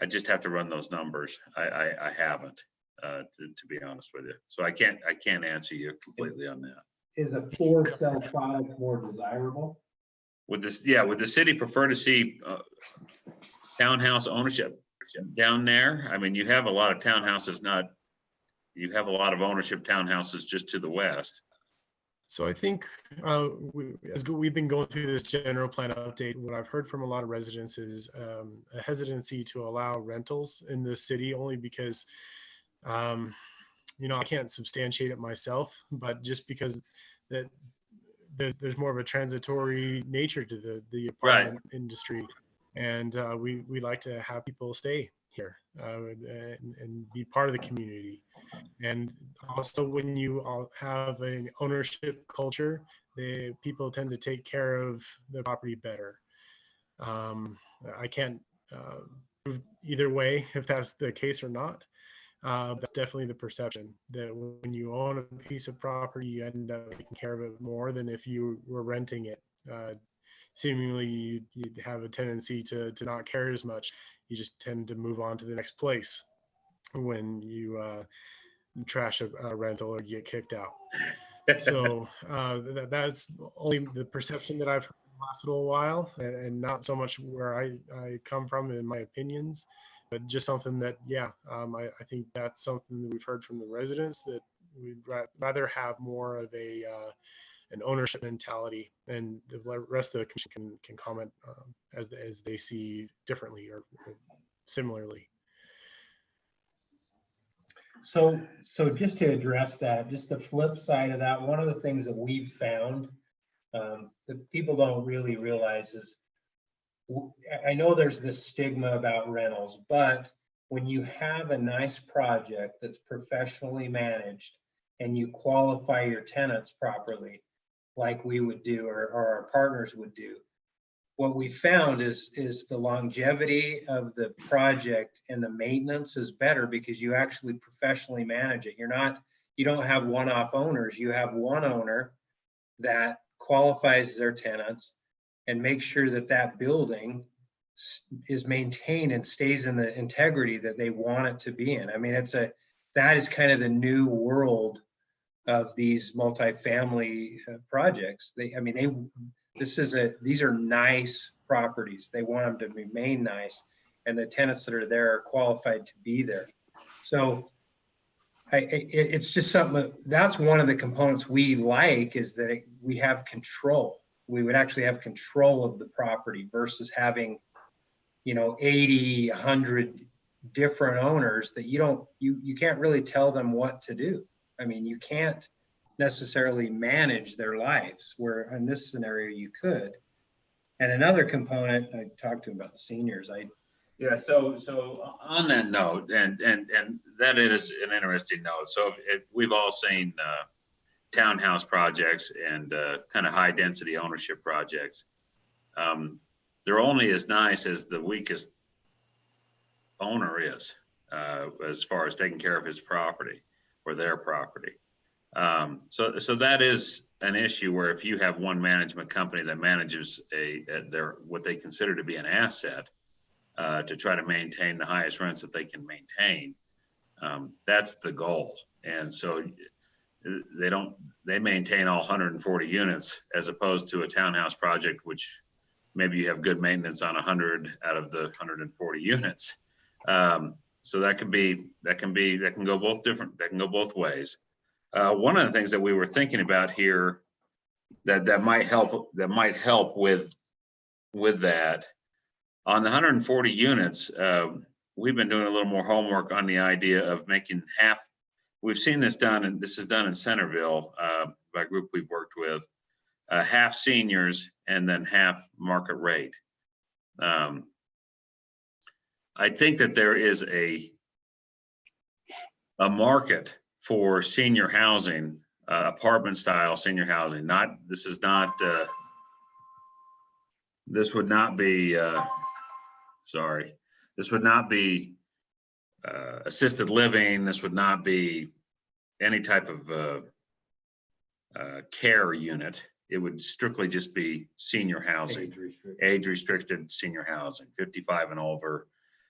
I just have to run those numbers. I haven't, to be honest with you. So I can't answer you completely on that. Is a for sale product more desirable? Would the city prefer to see townhouse ownership down there? I mean, you have a lot of townhouses, you have a lot of ownership townhouses just to the west. So I think as we've been going through this general plan update, what I've heard from a lot of residents is a hesitancy to allow rentals in the city, only because, you know, I can't substantiate it myself, but just because that there's more of a transitory nature to the apartment industry. And we like to have people stay here and be part of the community. And also, when you all have an ownership culture, people tend to take care of the property better. I can't prove either way if that's the case or not. That's definitely the perception that when you own a piece of property, you end up taking care of it more than if you were renting it. Seemingly you'd have a tendency to not care as much. You just tend to move on to the next place when you trash a rental or get kicked out. So that's only the perception that I've heard in the last little while, and not so much where I come from in my opinions, but just something that, I think that's something that we've heard from the residents, that we'd rather have more of an ownership mentality, and the rest of the commission can comment as they see differently or similarly. So just to address that, just the flip side of that, one of the things that we've found that people don't really realize is, I know there's this stigma about rentals, but when you have a nice project that's professionally managed and you qualify your tenants properly, like we would do, or our partners would do, what we found is the longevity of the project and the maintenance is better because you actually professionally manage it. You don't have one-off owners. You have one owner that qualifies their tenants and makes sure that that building is maintained and stays in the integrity that they want it to be in. I mean, that is kind of the new world of these multifamily projects. These are nice properties. They want them to remain nice, and the tenants that are there are qualified to be there. So it's just something that's one of the components we like, is that we have control. We would actually have control of the property versus having, 80, 100 different owners that you can't really tell them what to do. I mean, you can't necessarily manage their lives, where in this scenario you could. And another component, I talked to him about the seniors. Yeah, so on that note, and that is an interesting note. So we've all seen townhouse projects and kind of high density ownership projects. They're only as nice as the weakest owner is, as far as taking care of his property or their property. So that is an issue where if you have one management company that manages what they consider to be an asset, to try to maintain the highest rents that they can maintain, that's the goal. And so they maintain all 140 units, as opposed to a townhouse project, which maybe you have good maintenance on 100 out of the 140 units. So that can go both ways. One of the things that we were thinking about here that might help with that, on the 140 units, we've been doing a little more homework on the idea of making half. We've seen this done, and this is done in Centerville by a group we've worked with, half seniors and then half market rate. I think that there is a market for senior housing, apartment style senior housing. This would not be assisted living. This would not be any type of care unit. It would strictly just be senior housing, age restricted senior housing, 55 and over.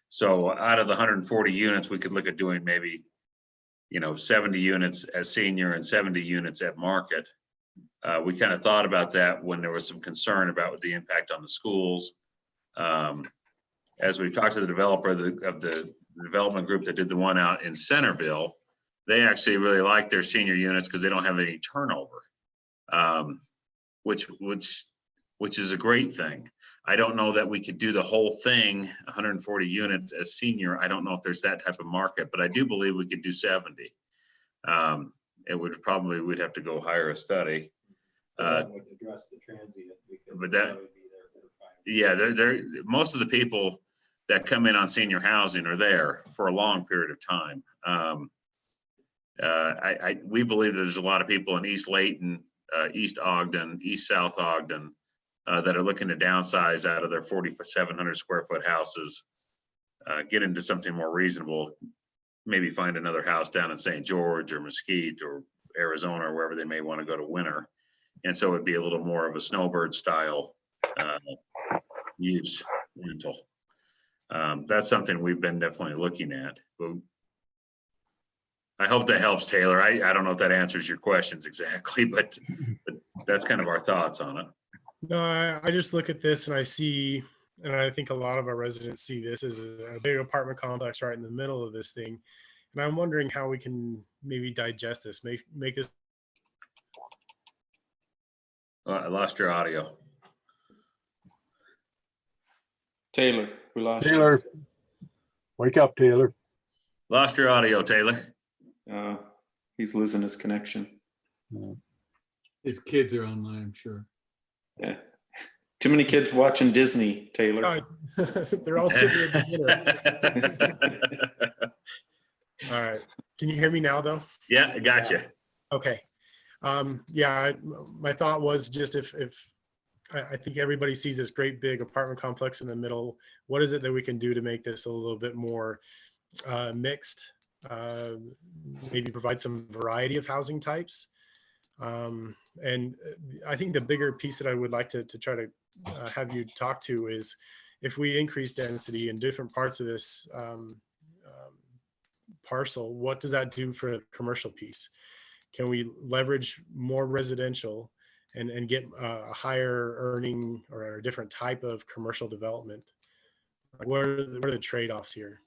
So out of the 140 units, we could look at doing maybe 70 units as senior and 70 units at market. We kind of thought about that when there was some concern about the impact on the schools. As we've talked to the developer of the development group that did the one out in Centerville, they actually really like their senior units because they don't have any turnover, which is a great thing. I don't know that we could do the whole thing, 140 units as senior. I don't know if there's that type of market, but I do believe we could do 70. We'd have to go hire a study. That would address the transient, but that would be there for 5 years. Yeah, most of the people that come in on senior housing are there for a long period of time. We believe there's a lot of people in East Layton, East Ogden, East South Ogden, that are looking to downsize out of their 4,700 square foot houses, get into something more reasonable, maybe find another house down in St. George or Mesquite or Arizona or wherever they may want to go to winter. And so it'd be a little more of a snowbird style use rental. That's something we've been definitely looking at. But I hope that helps, Taylor. I don't know if that answers your questions exactly, but that's kind of our thoughts on it. No, I just look at this and I see, and I think a lot of our residents see this as a big apartment complex right in the middle of this thing. And I'm wondering how we can maybe digest this, make this. I lost your audio. Taylor, we lost Taylor, wake up, Taylor. Lost your audio, Taylor. He's losing his connection. His kids are online, I'm sure. Yeah. Too many kids watching Disney, Taylor. They're all sitting at dinner. All right. Can you hear me now, though? Yeah, I gotcha. Okay. Yeah, my thought was just if I think everybody sees this great big apartment complex in the middle, what is it that we can do to make this a little bit more mixed? Maybe provide some variety of housing types. And I think the bigger piece that I would like to try to have you talk to is if we increase density in different parts of this parcel, what does that do for the commercial piece? Can we leverage more residential and get a higher earning or a different type of commercial development? What are the trade-offs here?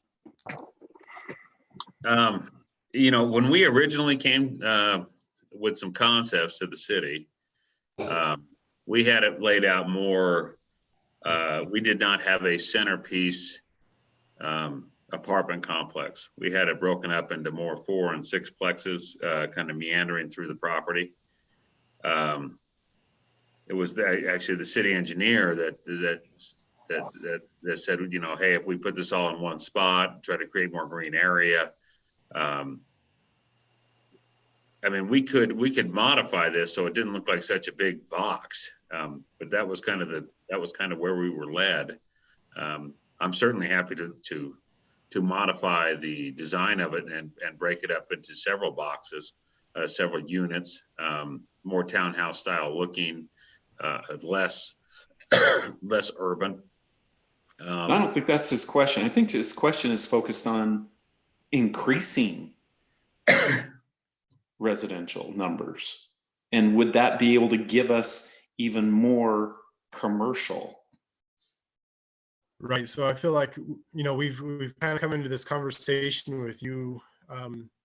You know, when we originally came with some concepts to the city, we had it laid out more. We did not have a centerpiece apartment complex. We had it broken up into more 4 and 6 plexes, kind of meandering through the property. It was actually the city engineer that said, you know, hey, if we put this all in one spot, try to create more green area. I mean, we could modify this so it didn't look like such a big box, but that was kind of where we were led. I'm certainly happy to modify the design of it and break it up into several boxes, several units, more townhouse style looking, less urban. I don't think that's his question. I think his question is focused on increasing residential numbers. And would that be able to give us even more commercial? Right. So I feel like, you know, we've kind of come into this conversation with you,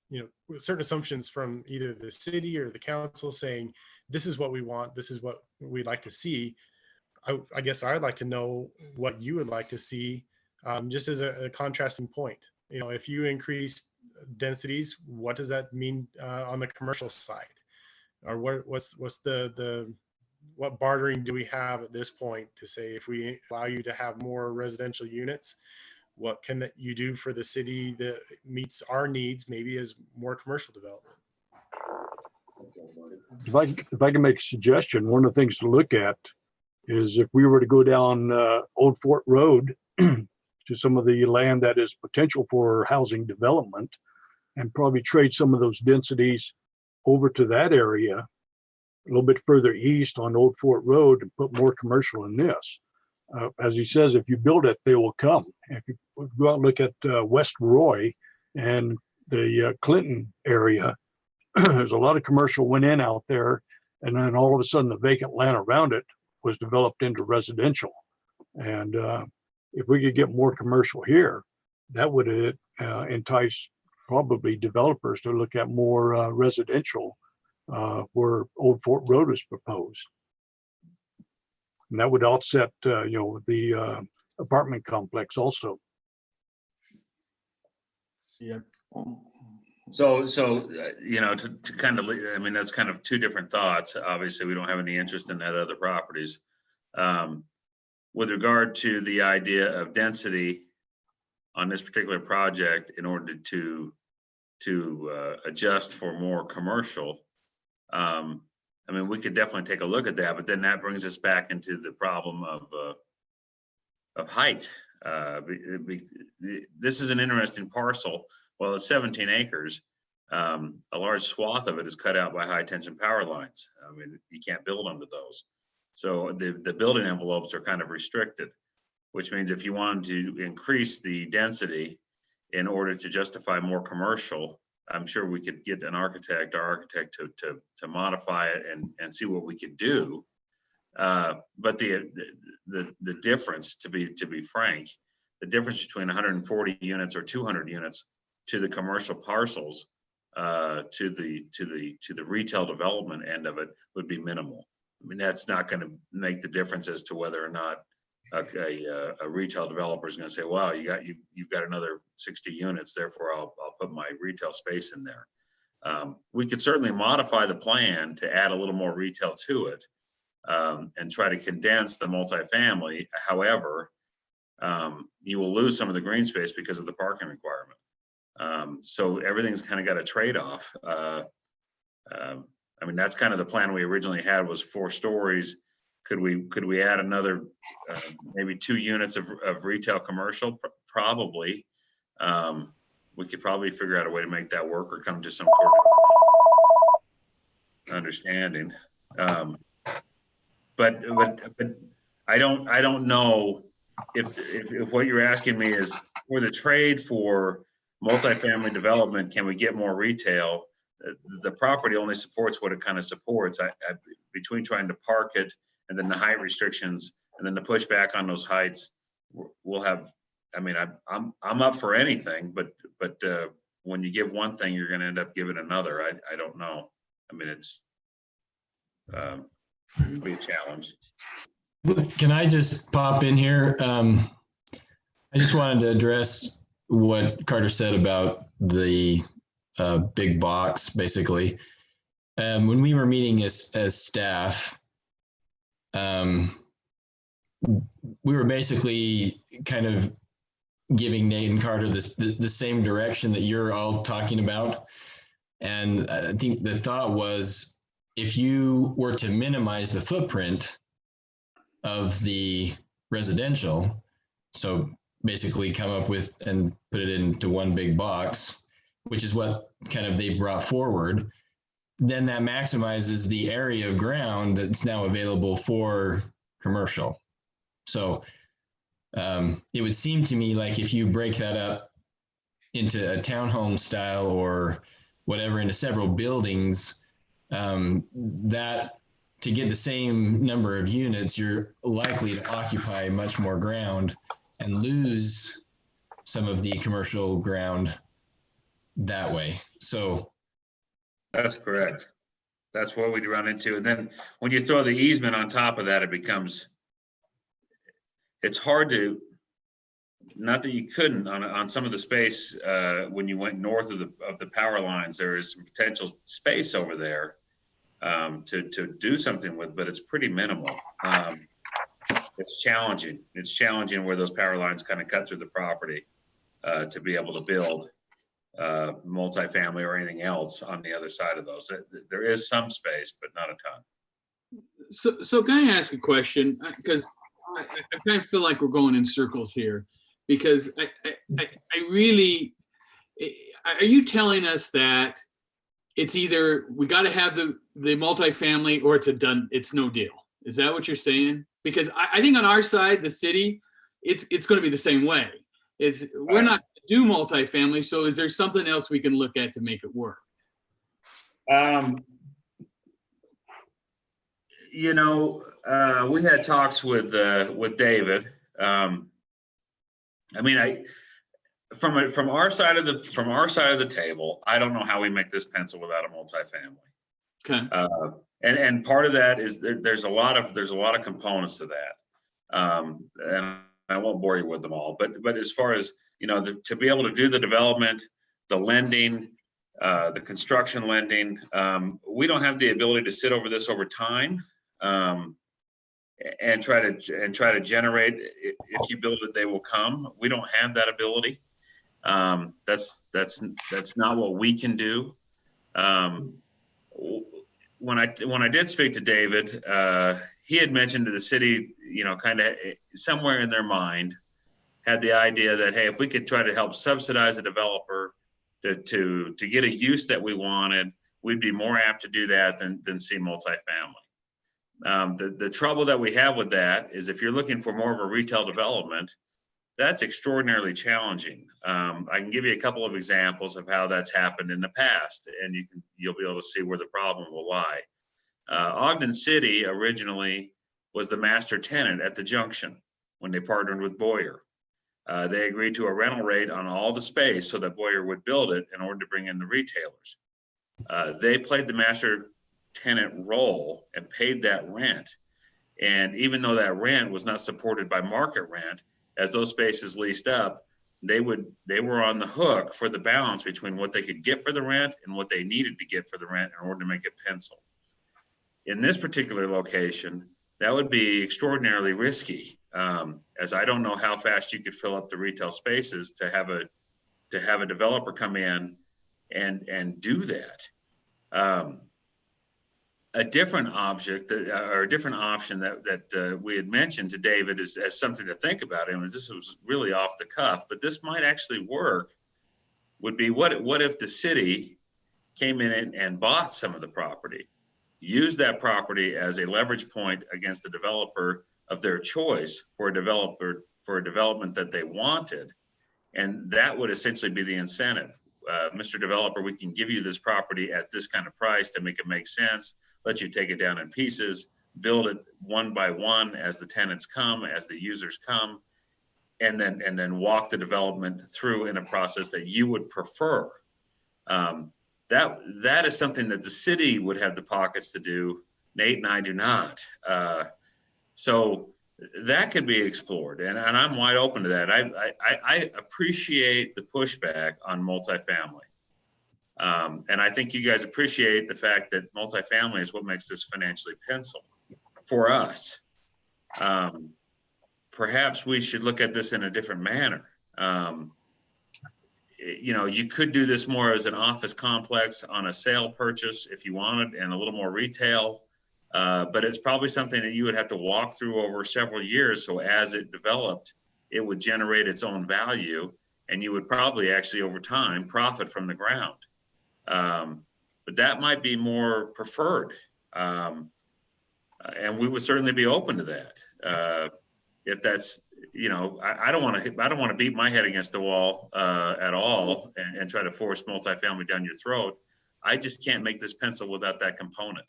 you know, with certain assumptions from either the city or the council saying, this is what we want, this is what we'd like to see. I guess I'd like to know what you would like to see, just as a contrasting point. You know, if you increase densities, what does that mean on the commercial side? Or what's what bartering do we have at this point to say, if we allow you to have more residential units, what can you do for the city that meets our needs, maybe as more commercial development? If I can make a suggestion, one of the things to look at is if we were to go down Old Fort Road to some of the land that is potential for housing development and probably trade some of those densities over to that area a little bit further east on Old Fort Road and put more commercial in this. As he says, if you build it, they will come. If you go out and look at West Roy and the Clinton area, there's a lot of commercial went in out there, and then all of a sudden the vacant land around it was developed into residential. And if we could get more commercial here, that would entice probably developers to look at more residential where Old Fort Road is proposed. And that would offset, you know, the apartment complex also. Yeah. So you know, to kind of, I mean, that's kind of two different thoughts. Obviously, we don't have any interest in that other properties. With regard to the idea of density on this particular project, in order to adjust for more commercial, I mean, we could definitely take a look at that, but then that brings us back into the problem of height. This is an interesting parcel. Well, it's 17 acres. A large swath of it is cut out by high tension power lines. I mean, you can't build under those. So the building envelopes are kind of restricted, which means if you wanted to increase the density in order to justify more commercial, I'm sure we could get our architect to modify it and see what we could do. But the difference, to be frank, the difference between 140 units or 200 units to the commercial parcels, to the retail development end of it would be minimal. I mean, that's not going to make the difference as to whether or not a retail developer is going to say, "Wow, you've got another 60 units, therefore I'll put my retail space in there." We could certainly modify the plan to add a little more retail to it, and try to condense the multifamily. However, you will lose some of the green space because of the parking requirement. So everything's kind of got a trade-off. I mean, that's kind of the plan we originally had, was 4 stories. Could we add another maybe 2 units of retail commercial? Probably. We could probably figure out a way to make that work, or come to some sort of understanding. But I don't know if what you're asking me is, for the trade for multifamily development, can we get more retail? The property only supports what it kind of supports. Between trying to park it and then the height restrictions and then the pushback on those heights, we'll have. I mean, I'm up for anything, but when you give one thing, you're going to end up giving another. I don't know. I mean, it's be a challenge. Can I just pop in here? I just wanted to address what Carter said about the big box, basically. When we were meeting as staff, we were basically kind of giving Nate and Carter the same direction that you're all talking about. And I think the thought was, if you were to minimize the footprint of the residential, so basically come up with and put it into one big box, which is what kind of they brought forward, then that maximizes the area of ground that's now available for commercial. So it would seem to me like if you break that up into a townhome style or whatever into several buildings, that to get the same number of units, you're likely to occupy much more ground and lose some of the commercial ground that way. So that's correct. That's what we'd run into. And then when you throw the easement on top of that, it's hard to, not that you couldn't on some of the space when you went north of the power lines, there is some potential space over there to do something with, but it's pretty minimal. It's challenging. It's challenging where those power lines kind of cut through the property to be able to build multifamily or anything else on the other side of those. There is some space, but not a ton. So can I ask a question? Because I kind of feel like we're going in circles here, because I really, are you telling us that it's either we got to have the multifamily or it's no deal? Is that what you're saying? Because I think on our side, the city, it's going to be the same way. We're not going to do multifamily. So is there something else we can look at to make it work? You know, we had talks with David. I mean, from our side of the table, I don't know how we make this pencil without a multifamily. Okay. And part of that is there's a lot of components to that. And I won't bore you with them all, but as far as, you know, to be able to do the development, the lending, the construction lending, we don't have the ability to sit over this over time. And try to generate, if you build it, they will come. We don't have that ability. That's not what we can do. When I did speak to David, he had mentioned to the city, you know, kind of somewhere in their mind had the idea that, hey, if we could try to help subsidize the developer to get a use that we wanted, we'd be more apt to do that than see multifamily. The trouble that we have with that is if you're looking for more of a retail development, that's extraordinarily challenging. I can give you a couple of examples of how that's happened in the past, and you'll be able to see where the problem will lie. Ogden City originally was the master tenant at the junction when they partnered with Boyer. They agreed to a rental rate on all the space so that Boyer would build it in order to bring in the retailers. They played the master tenant role and paid that rent. And even though that rent was not supported by market rent, as those spaces leased up, they were on the hook for the balance between what they could get for the rent and what they needed to get for the rent in order to make it pencil. In this particular location, that would be extraordinarily risky, as I don't know how fast you could fill up the retail spaces to have a developer come in and do that. A different object or a different option that we had mentioned to David as something to think about, and this was really off the cuff, but this might actually work, would be what if the city came in and bought some of the property, used that property as a leverage point against the developer of their choice for a development that they wanted, and that would essentially be the incentive. Mr. Developer, we can give you this property at this kind of price to make it make sense, let you take it down in pieces, build it one by one as the tenants come, as the users come, and then walk the development through in a process that you would prefer. That is something that the city would have the pockets to do. Nate and I do not. So that could be explored, and I'm wide open to that. I appreciate the pushback on multifamily. And I think you guys appreciate the fact that multifamily is what makes this financially pencil for us. Perhaps we should look at this in a different manner. You know, you could do this more as an office complex on a sale purchase if you wanted, and a little more retail. But it's probably something that you would have to walk through over several years. So as it developed, it would generate its own value, and you would probably actually over time profit from the ground. But that might be more preferred. And we would certainly be open to that. If that's, you know, I don't want to beat my head against the wall at all and try to force multifamily down your throat. I just can't make this pencil without that component.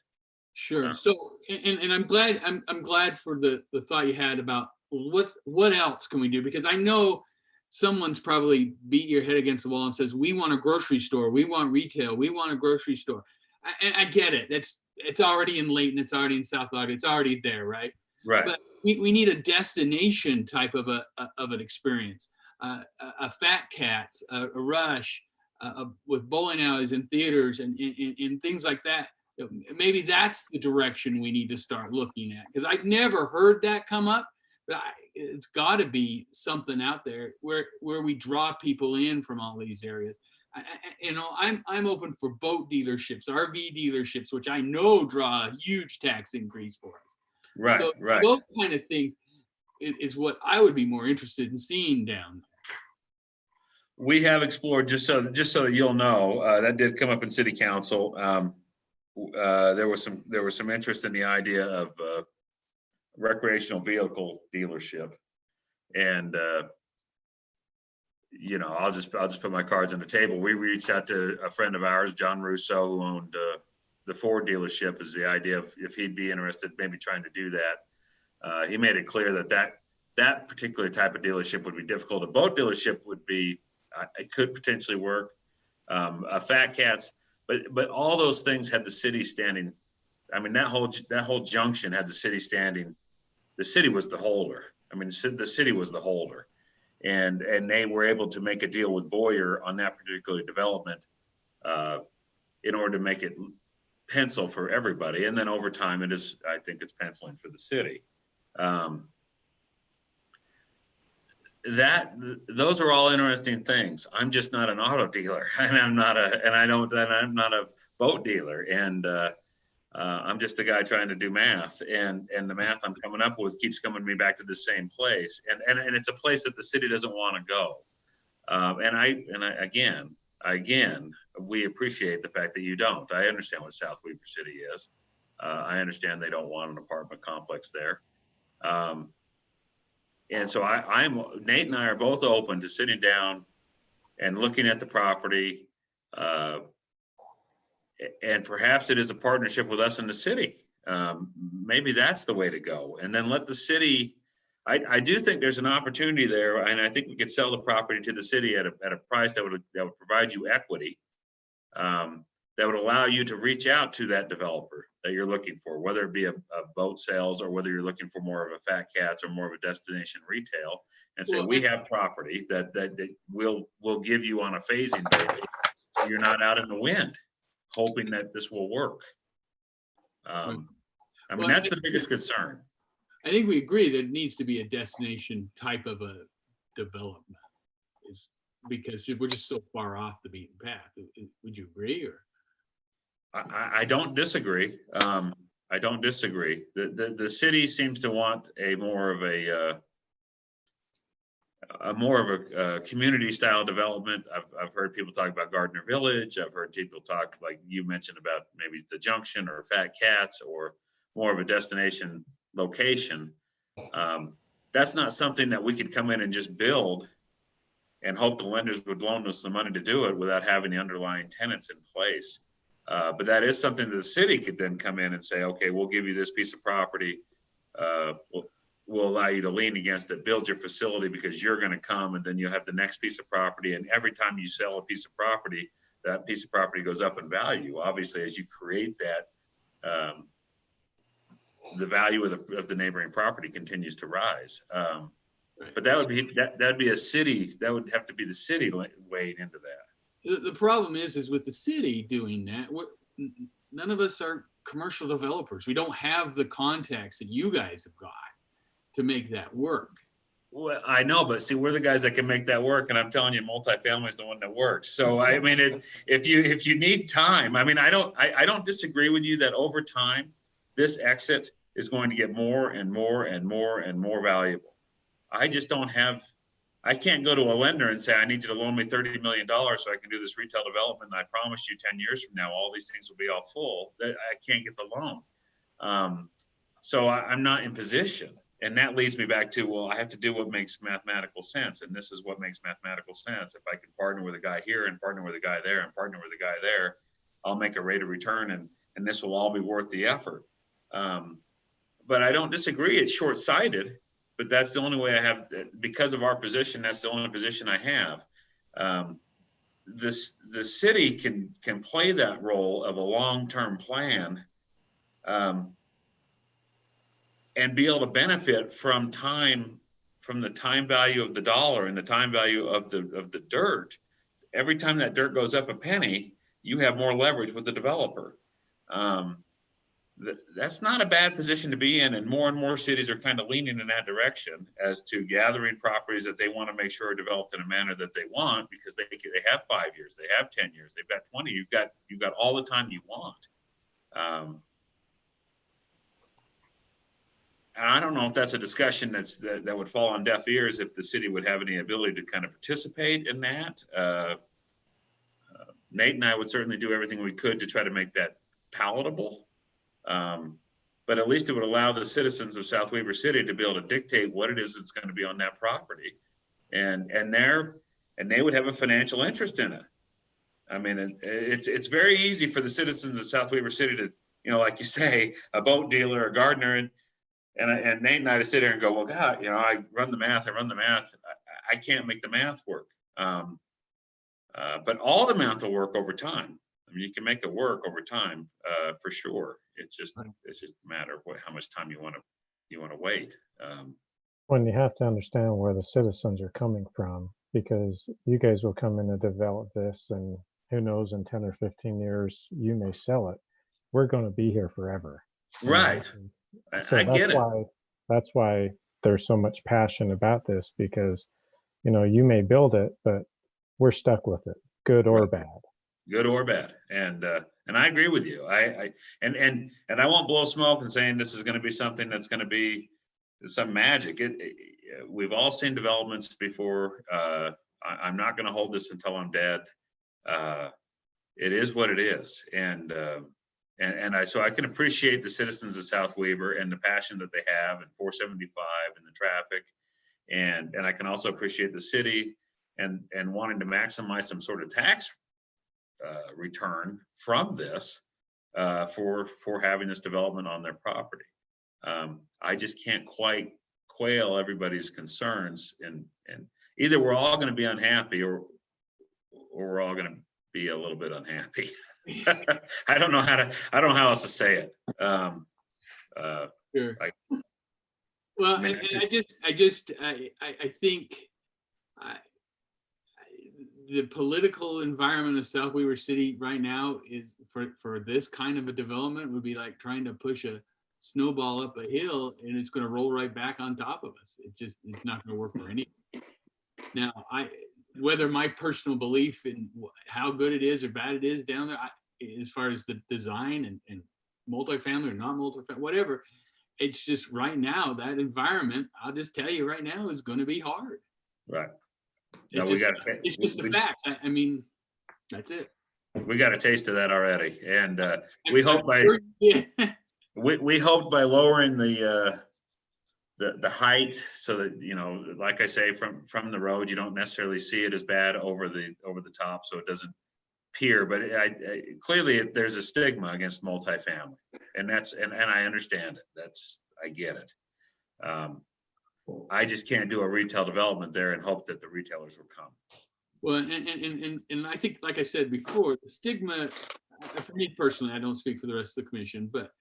Sure. So, and I'm glad for the thought you had about what else can we do? Because I know someone's probably beat your head against the wall and says, we want a grocery store, we want retail, we want a grocery store. And I get it. It's already in Layton, it's already in South Florida, it's already there, right? Right. But we need a destination type of an experience. A Fat Cats, a Rush, with bowling alleys and theaters and things like that. Maybe that's the direction we need to start looking at, because I've never heard that come up, but it's got to be something out there where we draw people in from all these areas. I'm open for boat dealerships, RV dealerships, which I know draw a huge tax increase for us. Right, so right. Those kind of things is what I would be more interested in seeing down there. We have explored, just so that you'll know, that did come up in city council. There was some interest in the idea of recreational vehicle dealership, and you know, I'll just put my cards on the table. We reached out to a friend of ours, John Russo, who owned the Ford dealership, is the idea of if he'd be interested, maybe trying to do that. He made it clear that particular type of dealership would be difficult. A boat dealership would be, it could potentially work. A Fat Cats. But all those things had the city standing. I mean, that whole junction had the city standing. The city was the holder. I mean, the city was the holder, and they were able to make a deal with Boyer on that particular development in order to make it pencil for everybody. And then over time, I think it's penciling for the city. Those are all interesting things. I'm just not an auto dealer, and I'm not a boat dealer, and I'm just a guy trying to do math, and the math I'm coming up with keeps coming me back to the same place, and it's a place that the city doesn't want to go. Again, we appreciate the fact that you don't. I understand what South Weber City is. I understand they don't want an apartment complex there. And so Nate and I are both open to sitting down and looking at the property. And perhaps it is a partnership with us in the city. Maybe that's the way to go. And then let the city, I do think there's an opportunity there, and I think we could sell the property to the city at a price that would provide you equity, that would allow you to reach out to that developer that you're looking for, whether it be a boat sales or whether you're looking for more of a Fat Cats or more of a destination retail, and say, we have property that we'll give you on a phasing basis, so you're not out in the wind hoping that this will work. I mean, Well, that's the biggest concern. I think we agree that it needs to be a destination type of a development. Is because we're just so far off the beaten path. Would you agree, or? I don't disagree. I don't disagree. The city seems to want a more of a community style development. I've heard people talk about Gardner Village. I've heard people talk, like you mentioned, about maybe the Junction or Fat Cats, or more of a destination location. That's not something that we could come in and just build and hope the lenders would loan us the money to do it without having the underlying tenants in place. But that is something that the city could then come in and say, okay, we'll give you this piece of property. We'll allow you to lean against it, build your facility, because you're going to come, and then you have the next piece of property. And every time you sell a piece of property, that piece of property goes up in value. Obviously, as you create that, the value of the neighboring property continues to rise. But that'd be a city. That would have to be the city weighing into that. The problem is with the city doing that, none of us are commercial developers. We don't have the contacts that you guys have got to make that work. Well, I know, but see, we're the guys that can make that work, and I'm telling you, multifamily is the one that works. So I mean, if you need time, I mean, I don't disagree with you that over time, this exit is going to get more and more and more and more valuable. I just don't have. I can't go to a lender and say, I need you to loan me $30 million so I can do this retail development. And I promise you 10 years from now, all these things will be all full. I can't get the loan. So I'm not in position. And that leads me back to, well, I have to do what makes mathematical sense. And this is what makes mathematical sense. If I can partner with a guy here and partner with a guy there and partner with a guy there, I'll make a rate of return, and this will all be worth the effort. But I don't disagree. It's short-sighted. But that's the only way I have, because of our position, that's the only position I have. The city can play that role of a long-term plan, and be able to benefit from the time value of the dollar and the time value of the dirt. Every time that dirt goes up a penny, you have more leverage with the developer. That's not a bad position to be in, and more cities are kind of leaning in that direction as to gathering properties that they want to make sure are developed in a manner that they want, because they have 5 years, they have 10 years, they've got 20. You've got all the time you want. And I don't know if that's a discussion that would fall on deaf ears, if the city would have any ability to kind of participate in that. Nate and I would certainly do everything we could to try to make that palatable. But at least it would allow the citizens of South Weber City to be able to dictate what it is that's going to be on that property, and they would have a financial interest in it. I mean, it's very easy for the citizens of South Weber City to, like you say, a boat dealer, a gardener, and Nate and I to sit here and go, well, God, I run the math. I can't make the math work. But all the math will work over time. I mean, you can make it work over time, for sure. It's just a matter of how much time you want to wait. When you have to understand where the citizens are coming from, because you guys will come in and develop this, and who knows, in 10 or 15 years, you may sell it. We're going to be here forever. Right. So I get it. That's why there's so much passion about this, because, you may build it, but we're stuck with it, good or bad. Good or bad, and I agree with you. I won't blow smoke and saying this is going to be something that's going to be some magic. We've all seen developments before. I'm not going to hold this until I'm dead. It is what it is, and so I can appreciate the citizens of South Weber and the passion that they have, and 475 and the traffic, and I can also appreciate the city and wanting to maximize some sort of tax return from this for having this development on their property. I just can't quite quail everybody's concerns, and either we're all going to be unhappy or we're all going to be a little bit unhappy. I don't know how else to say it. Sure. Well, and I think the political environment of South Weber City right now is for this kind of a development would be like trying to push a snowball up a hill and it's going to roll right back on top of us. It's not going to work for any. Now, whether my personal belief in how good it is or bad it is down there, as far as the design and multifamily or not multifamily, whatever, it's just right now, that environment, I'll just tell you right now, is going to be hard. Right. It's just the fact. I mean, that's it. We got a taste of that already. And we hope by, we hope by lowering the height so that, you know, like I say, from the road, you don't necessarily see it as bad over the top, so it doesn't peer. But clearly there's a stigma against multifamily, and I understand it. I get it. I just can't do a retail development there and hope that the retailers will come. Well, and I think, like I said before, the stigma, for me personally, I don't speak for the rest of the commission, but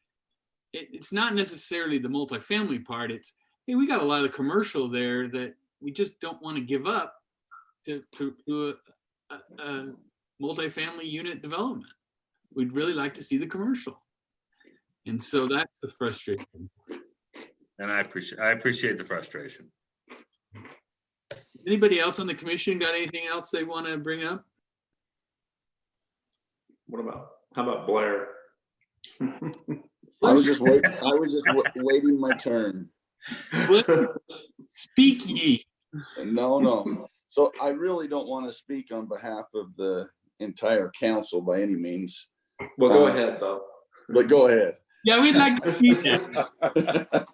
it's not necessarily the multifamily part. It's, hey, we got a lot of the commercial there that we just don't want to give up to a multifamily unit development. We'd really like to see the commercial. And so that's the frustration. And I appreciate the frustration. Anybody else on the commission got anything else they want to bring up? How about Blair? I was just waiting my turn. Speak ye. No. So I really don't want to speak on behalf of the entire council by any means. Well, go ahead, though. But go ahead. Yeah, we'd like to see that.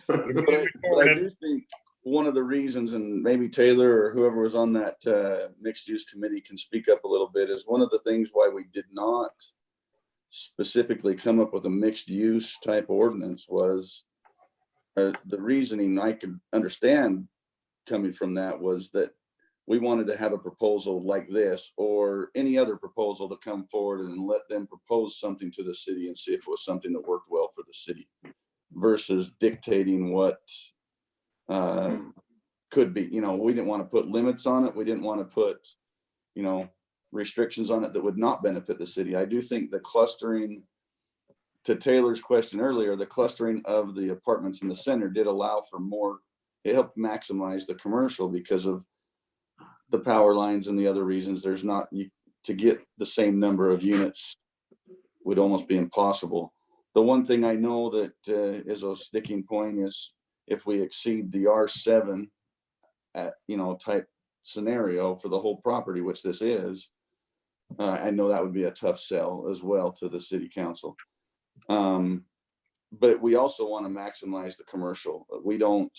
But I do think one of the reasons, and maybe Taylor or whoever was on that mixed use committee can speak up a little bit, is one of the things why we did not specifically come up with a mixed use type ordinance was the reasoning I could understand coming from that was that we wanted to have a proposal like this or any other proposal to come forward and let them propose something to the city and see if it was something that worked well for the city versus dictating what could be. You know, we didn't want to put limits on it. We didn't want to put, you know, restrictions on it that would not benefit the city. I do think the clustering, to Taylor's question earlier, the clustering of the apartments in the center did allow for more, it helped maximize the commercial because of the power lines and the other reasons. There's not, to get the same number of units would almost be impossible. The one thing I know that is a sticking point is if we exceed the R7 at, you know, type scenario for the whole property, which this is, I know that would be a tough sell as well to the city council. But we also want to maximize the commercial. We don't,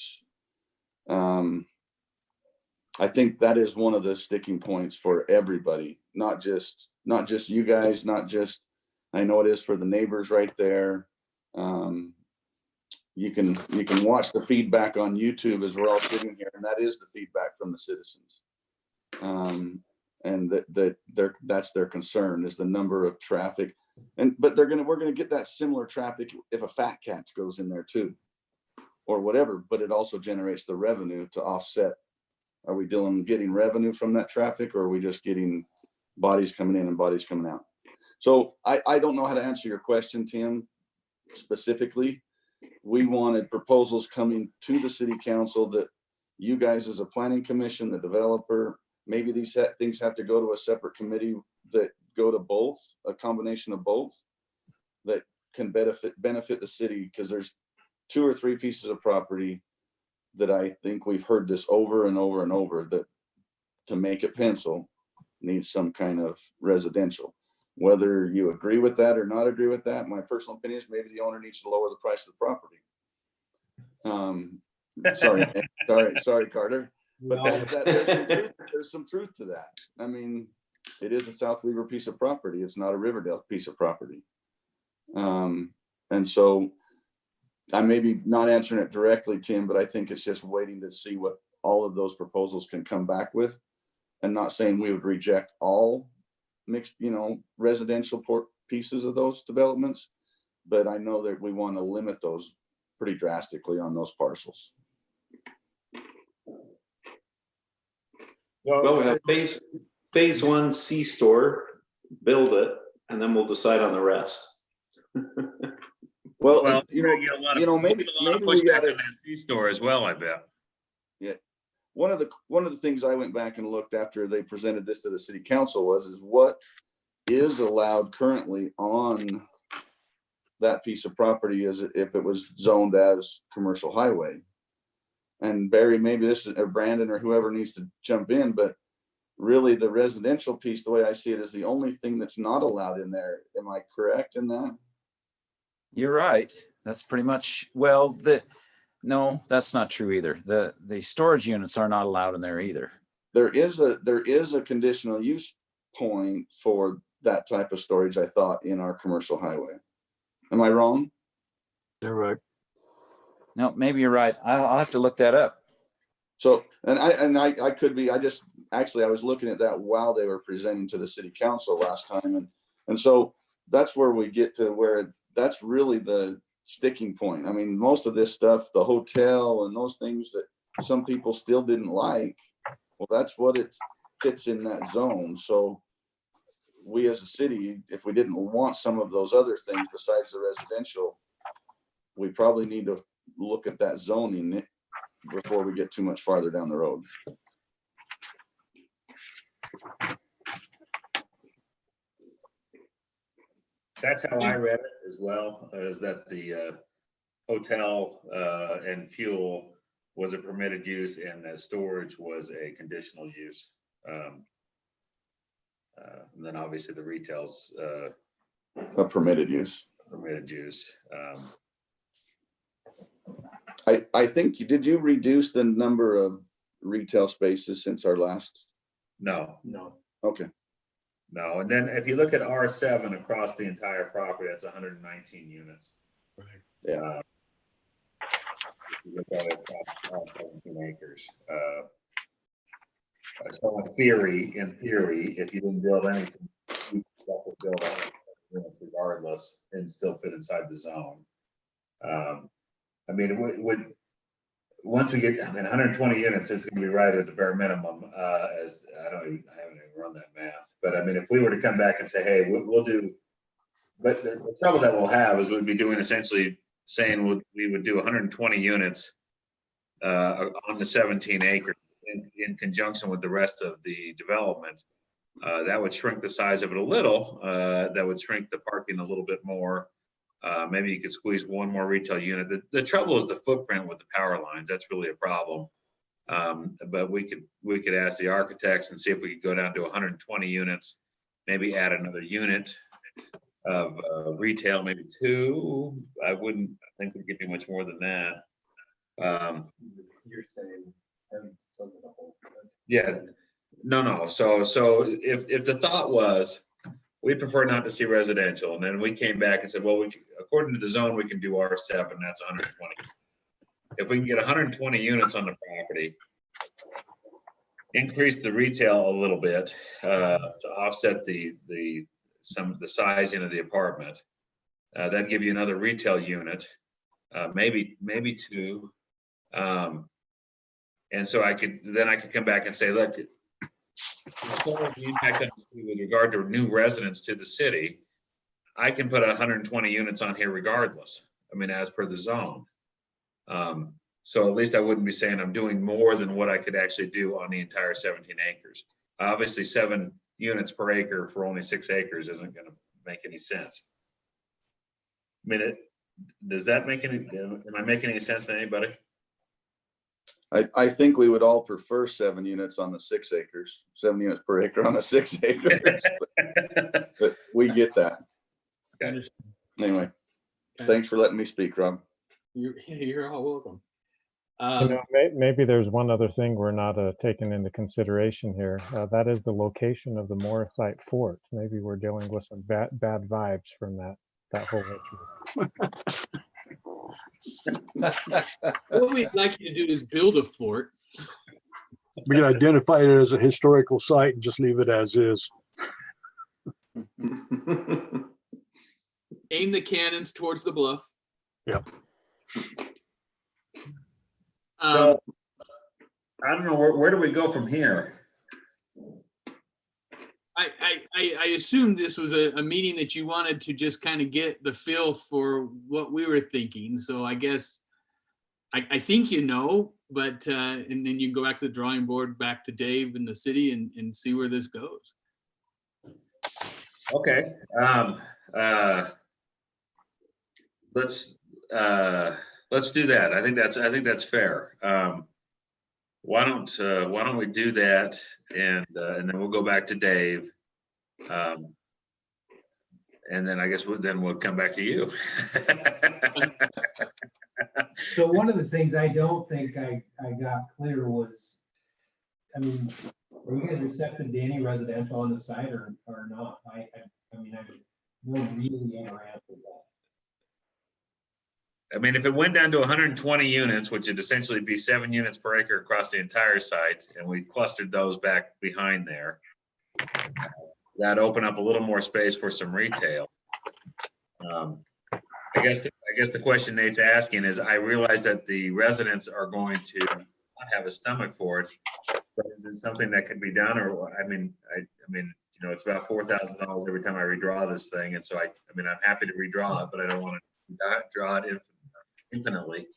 I think that is one of the sticking points for everybody, not just you guys, not just, I know it is for the neighbors right there. You can watch the feedback on YouTube as we're all sitting here, and that is the feedback from the citizens. And that's their concern, is the number of traffic. But we're gonna get that similar traffic if a Fat Cats goes in there too, or whatever. But it also generates the revenue to offset. Are we getting revenue from that traffic, or are we just getting bodies coming in and bodies coming out? So I don't know how to answer your question, Tim, specifically. We wanted proposals coming to the city council that you guys as a planning commission, the developer, maybe these things have to go to a separate committee that go to both, a combination of both that can benefit the city, because there's 2 or 3 pieces of property that I think we've heard this over and over and over, that to make it pencil needs some kind of residential. Whether you agree with that or not agree with that, my personal opinion is maybe the owner needs to lower the price of the property. Sorry, Carter. But there's some truth to that. I mean, it is a South Weaver piece of property. It's not a Riverdale piece of property. And so I may be not answering it directly, Tim, but I think it's just waiting to see what all of those proposals can come back with, and not saying we would reject all mixed, you know, residential pieces of those developments, but I know that we want to limit those pretty drastically on those parcels. Well, we have phase 1 C-store, build it, and then we'll decide on the rest. Well, you're gonna get a lot of, you know, maybe we pushback gotta, on that C-store as well, I bet. yeah. One of the things I went back and looked after they presented this to the city council is what is allowed currently on that piece of property as if it was zoned as commercial highway. And Barry, maybe this is, or Brandon or whoever needs to jump in, but really the residential piece, the way I see it, is the only thing that's not allowed in there. Am I correct in that? You're right. That's pretty much, well, no, that's not true either. The storage units are not allowed in there either. There is a conditional use point for that type of storage, I thought, in our commercial highway. Am I wrong? They're right. No, maybe you're right. I'll have to look that up. So, and I could be, I was looking at that while they were presenting to the city council last time. And so that's where we get to where that's really the sticking point. I mean, most of this stuff, the hotel and those things that some people still didn't like, well, that's what it fits in that zone. So we as a city, if we didn't want some of those other things besides the residential, we probably need to look at that zoning before we get too much farther down the road. That's how I read it as well, is that the hotel and fuel was a permitted use and that storage was a conditional use. And then obviously the retail's A permitted use. permitted use. I think did you reduce the number of retail spaces since our last? No, Okay. no. And then if you look at R7 across the entire property, that's 119 units. Yeah. If you look at it across all 17 acres. So in theory, if you didn't build anything, you could build all units regardless and still fit inside the zone. I mean, it would once we get 120 units, it's going to be right at the bare minimum. As I haven't even run that math, but I mean, if we were to come back and say, hey, we'll do, but the trouble that we'll have is we'd be doing essentially saying we would do 120 units on the 17 acres in conjunction with the rest of the development. That would shrink the size of it a little. That would shrink the parking a little bit more. Maybe you could squeeze one more retail unit. The trouble is the footprint with the power lines. That's really a problem. But we could ask the architects and see if we could go down to 120 units, maybe add another unit of retail, maybe 2. I think we'd get much more than that. You're saying something. Yeah, no. So if the thought was, we prefer not to see residential, and then we came back and said, well, according to the zone, we can do R7, that's 120. If we can get 120 units on the property, increase the retail a little bit to offset the sizing of the apartment, that'd give you another retail unit, maybe 2. And so I could come back and say, look, as far as the impact with regard to new residents to the city, I can put 120 units on here regardless. I mean, as per the zone. So at least I wouldn't be saying I'm doing more than what I could actually do on the entire 17 acres. Obviously, 7 units per acre for only 6 acres isn't going to make any sense. I mean, does that make any? Am I making any sense to anybody? I think we would all prefer 7 units on the 6 acres, 7 units per acre on the 6 acres. but we get that. Okay. Anyway, thanks for letting me speak, Rob. You're all welcome. Maybe there's one other thing we're not taking into consideration here. That is the location of the Morrisite Fort. Maybe we're dealing with some bad vibes from that whole issue. What we'd like you to do is build a fort. We can identify it as a historical site and just leave it as is. Aim the cannons towards the bluff. Yep. So I don't know, where do we go from here? I assumed this was a meeting that you wanted to just kind of get the feel for what we were thinking. So I guess, I think you know, but, and then you can go back to the drawing board, back to Dave and the city and see where this goes. Okay. Let's do that. I think that's fair. Why don't we do that, and then we'll go back to Dave. And then I guess we'll come back to you. So one of the things I don't think I got clear was, I mean, are you guys receptive to any residential on the site or not? I mean, I don't really ever answer that. I mean, if it went down to 120 units, which would essentially be 7 units per acre across the entire site, and we clustered those back behind there, that open up a little more space for some retail. I guess the question Nate's asking is, I realize that the residents are going to not have a stomach for it, but is it something that could be done? Or, I mean, you know, it's about $4,000 every time I redraw this thing, and so I mean, I'm happy to redraw it, but I don't want to draw it infinitely.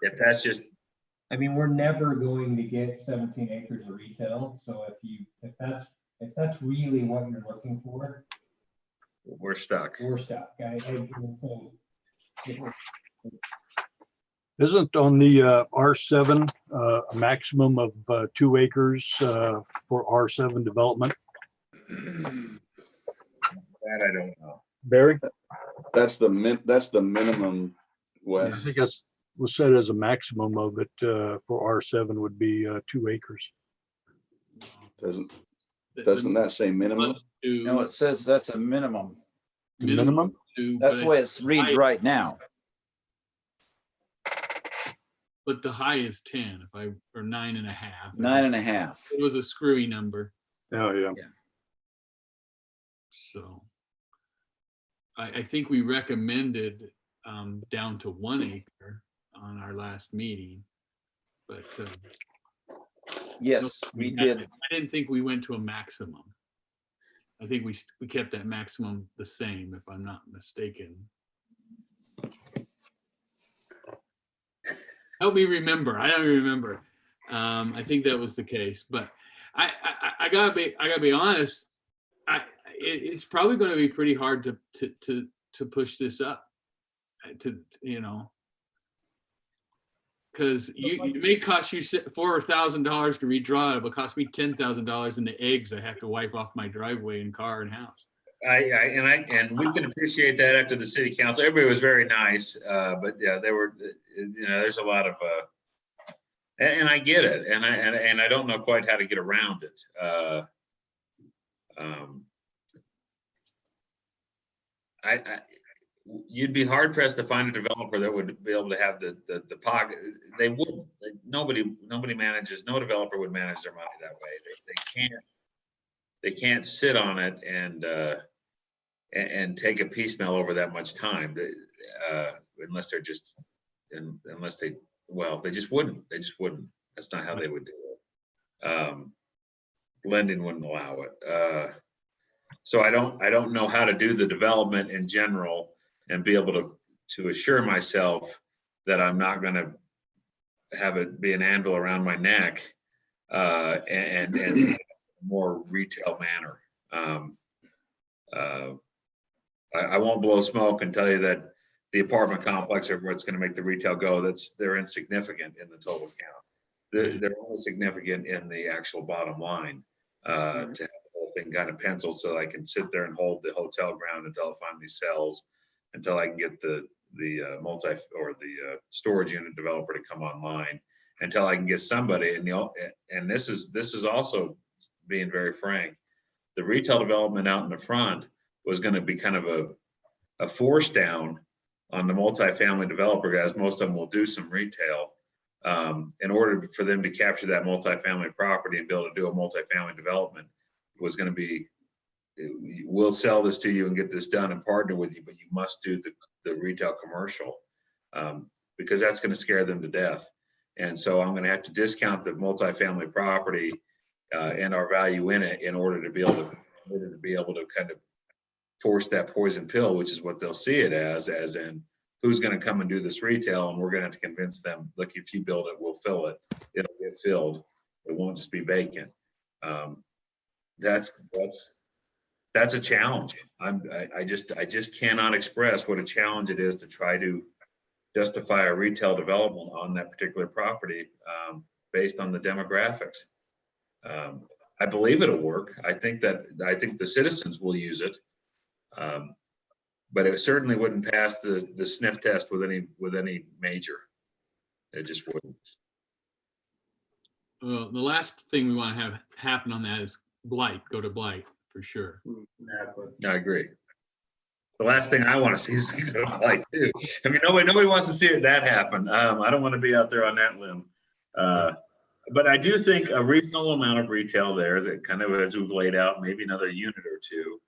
If that's just, I mean, we're never going to get 17 acres of retail. So if that's really what you're looking for, we're stuck. We're stuck. So, Isn't on the R7 a maximum of 2 acres for R7 development? That I don't know. Barry? That's the minimum, I Wes. think that's was set as a maximum of it for R7 would be 2 acres. Doesn't that say minimum? No, it says that's a minimum. Minimum? That's the way it reads right now. But the high is 10, or 9.5. 9.5. It was a screwy number. Oh, yeah. So I think we recommended down to 1 acre on our last meeting, but yes, we did. I didn't think we went to a maximum. I think we kept that maximum the same, if I'm not mistaken. Help me remember. I don't remember. I think that was the case, but I gotta be honest. It's probably going to be pretty hard to push this up. Because it may cost you $4,000 to redraw it, but cost me $10,000 in the eggs I have to wipe off my driveway and car and house. And we can appreciate that after the city council. Everybody was very nice, but yeah, there were, there's a lot of, and I get it, and I don't know quite how to get around it. You'd be hard pressed to find a developer that would be able to have the pocket. They wouldn't. Nobody manages. No developer would manage their money that way. They can't sit on it and take a piecemeal over that much time, unless they just wouldn't. They just wouldn't. That's not how they would do it. Lending wouldn't allow it. So I don't know how to do the development in general and be able to assure myself that I'm not going to have it be an anvil around my neck and more retail manner. I won't blow smoke and tell you that the apartment complex are what's going to make the retail go. They're insignificant in the total count. They're only significant in the actual bottom line. To have the whole thing kind of penciled so I can sit there and hold the hotel ground until it finally sells, until I can get the storage unit developer to come online, until I can get somebody. And this is also being very frank. The retail development out in the front was going to be kind of a force down on the multifamily developer guys. Most of them will do some retail in order for them to capture that multifamily property and be able to do a multifamily development. Was going to be, we'll sell this to you and get this done and partner with you, but you must do the retail commercial because that's going to scare them to death. And so I'm going to have to discount the multifamily property and our value in it in order to be able to kind of force that poison pill, which is what they'll see it as in who's going to come and do this retail, and we're going to have to convince them, look, if you build it, we'll fill it. It'll get filled. It won't just be vacant. That's a challenge. I just cannot express what a challenge it is to try to justify a retail development on that particular property based on the demographics. I believe it'll work. I think the citizens will use it, but it certainly wouldn't pass the sniff test with any major. It just wouldn't. Well, the last thing we want to have happen on that is blight. Go to blight for sure. Exactly. I agree. The last thing I want to see is blight too. I mean, nobody wants to see that happen. I don't want to be out there on that limb. But I do think a reasonable amount of retail there, that kind of as we've laid out, maybe another unit or two,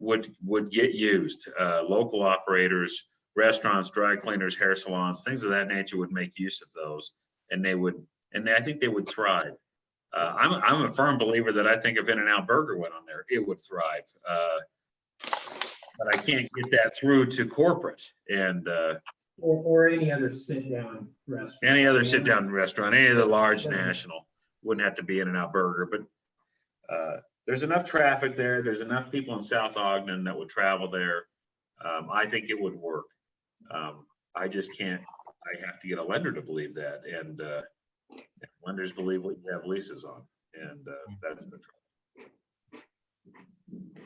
would get used. Local operators, restaurants, dry cleaners, hair salons, things of that nature would make use of those, and I think they would thrive. I'm a firm believer that I think if In-N-Out Burger went on there, it would thrive. But I can't get that through to corporate and or any other sit-down restaurant. Any other sit-down restaurant, any of the large national, wouldn't have to be In-N-Out Burger, but there's enough traffic there. There's enough people in South Ogden that would travel there. I think it would work. I just can't. I have to get a lender to believe that, and lenders believe what you have leases on, and that's the trouble.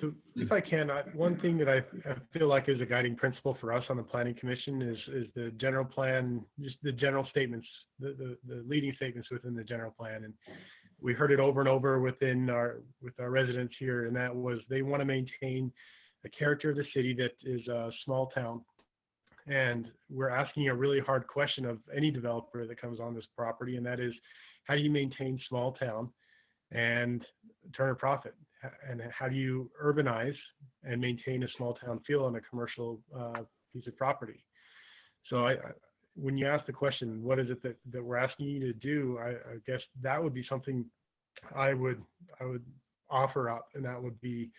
So if I can, one thing that I feel like is a guiding principle for us on the Planning Commission is the general plan, just the general statements, the leading statements within the general plan. And we heard it over and over with our residents here, and that was they want to maintain the character of the city that is a small town. And we're asking a really hard question of any developer that comes on this property, and that is, how do you maintain small town and turn a profit? And how do you urbanize and maintain a small town feel on a commercial piece of property? So when you ask the question, what is it that we're asking you to do? I guess that would be something I would offer up, and that would be,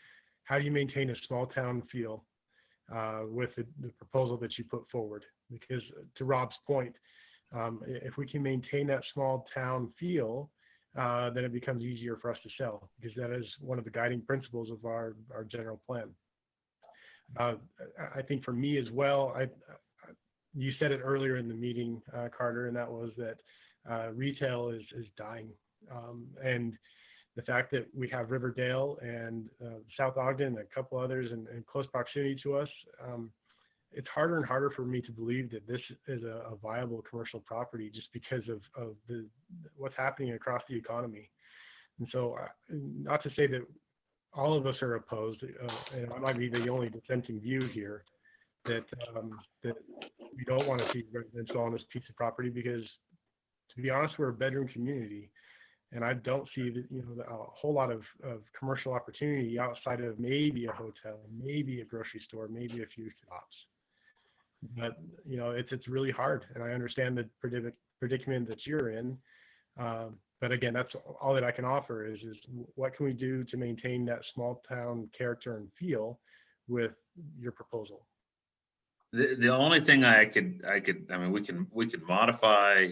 how do you maintain a small town feel with the proposal that you put forward? Because to Rob's point, if we can maintain that small town feel, then it becomes easier for us to sell, because that is one of the guiding principles of our general plan. I think for me as well, you said it earlier in the meeting, Carter, and that was that retail is dying. And the fact that we have Riverdale and South Ogden and a couple others in close proximity to us, it's harder and harder for me to believe that this is a viable commercial property, just because of what's happening across the economy. And so, not to say that all of us are opposed, and I might be the only dissenting view here, that we don't want to see residential on this piece of property, because, to be honest, we're a bedroom community, and I don't see a whole lot of commercial opportunity outside of maybe a hotel, maybe a grocery store, maybe a few shops. But it's really hard, and I understand the predicament that you're in. But again, that's all that I can offer is what can we do to maintain that small town character and feel with your proposal? The only thing I mean, we can modify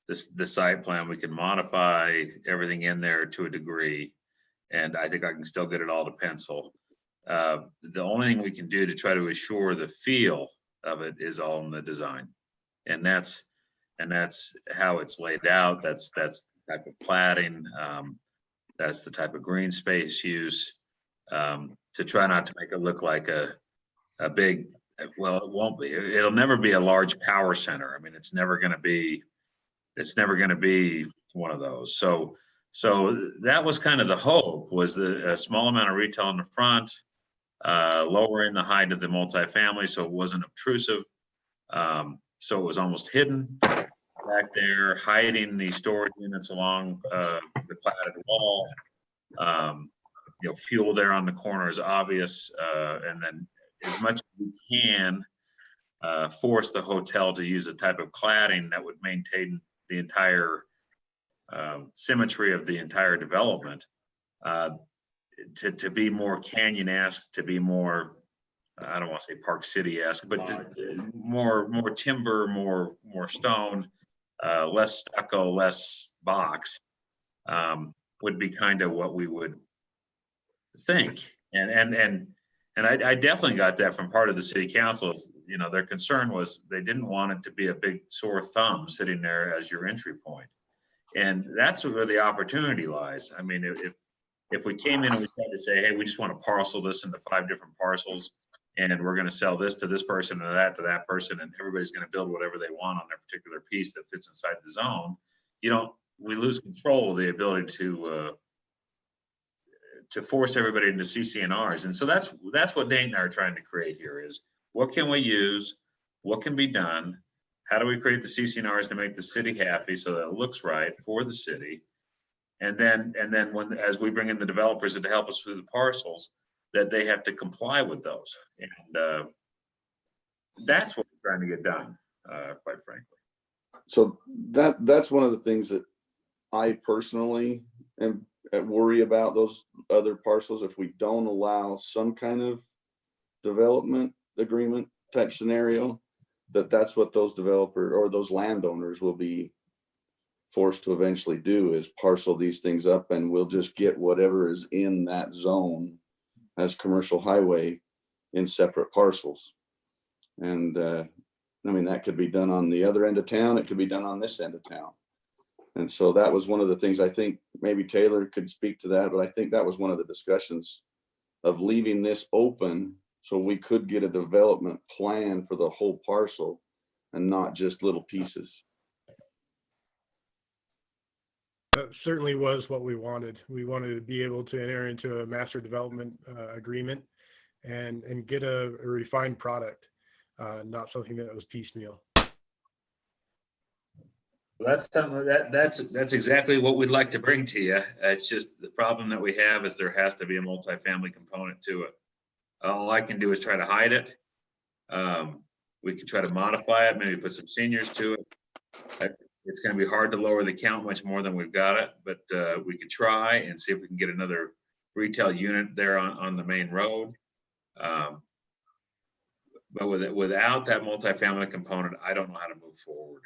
the site plan. We can modify everything in there to a degree, and I think I can still get it all to pencil. The only thing we can do to try to assure the feel of it is all in the design, and that's how it's laid out. That's the type of platting, that's the type of green space use, to try not to make it look like a big, well, it won't be, it'll never be a large power center. I mean, it's never going to be one of those. So that was kind of the hope, was a small amount of retail in the front, lowering the height of the multifamily so it wasn't obtrusive. So it was almost hidden back there, hiding the storage units along the cladded wall. Fuel there on the corner is obvious, and then as much as we can force the hotel to use a type of cladding that would maintain the entire symmetry of the entire development, to be more canyon-esque, to be more, I don't want to say Park City-esque, but more timber, more stone, less stucco, less box, would be kind of what we would think. And I definitely got that from part of the city council. You know, their concern was they didn't want it to be a big sore thumb sitting there as your entry point. And that's where the opportunity lies. I mean, if we came in and we tried to say, hey, we just want to parcel this into 5 different parcels, and we're going to sell this to this person and that to that person, and everybody's going to build whatever they want on their particular piece that fits inside the zone, we lose control of the ability to force everybody into CC&Rs. And so that's what Nate and I are trying to create here is, what can we use? What can be done? How do we create the CC&Rs to make the city happy so that it looks right for the city? And then as we bring in the developers to help us through the parcels, that they have to comply with those. And that's what we're trying to get done, quite frankly. So that's one of the things that I personally am worry about, those other parcels. If we don't allow some kind of development agreement type scenario, that's what those developers or those landowners will be forced to eventually do, is parcel these things up, and we'll just get whatever is in that zone as commercial highway in separate parcels. And I mean, that could be done on the other end of town. It could be done on this end of town. And so that was one of the things, I think maybe Taylor could speak to that, but I think that was one of the discussions of leaving this open so we could get a development plan for the whole parcel and not just little pieces. That certainly was what we wanted. We wanted to be able to enter into a master development agreement and get a refined product, not something that was piecemeal. Well, that's something that's exactly what we'd like to bring to you. It's just the problem that we have is there has to be a multifamily component to it. All I can do is try to hide it. We can try to modify it, maybe put some seniors to it. It's going to be hard to lower the count much more than we've got it, but we could try and see if we can get another retail unit there on the main road. But without that multifamily component, I don't know how to move forward.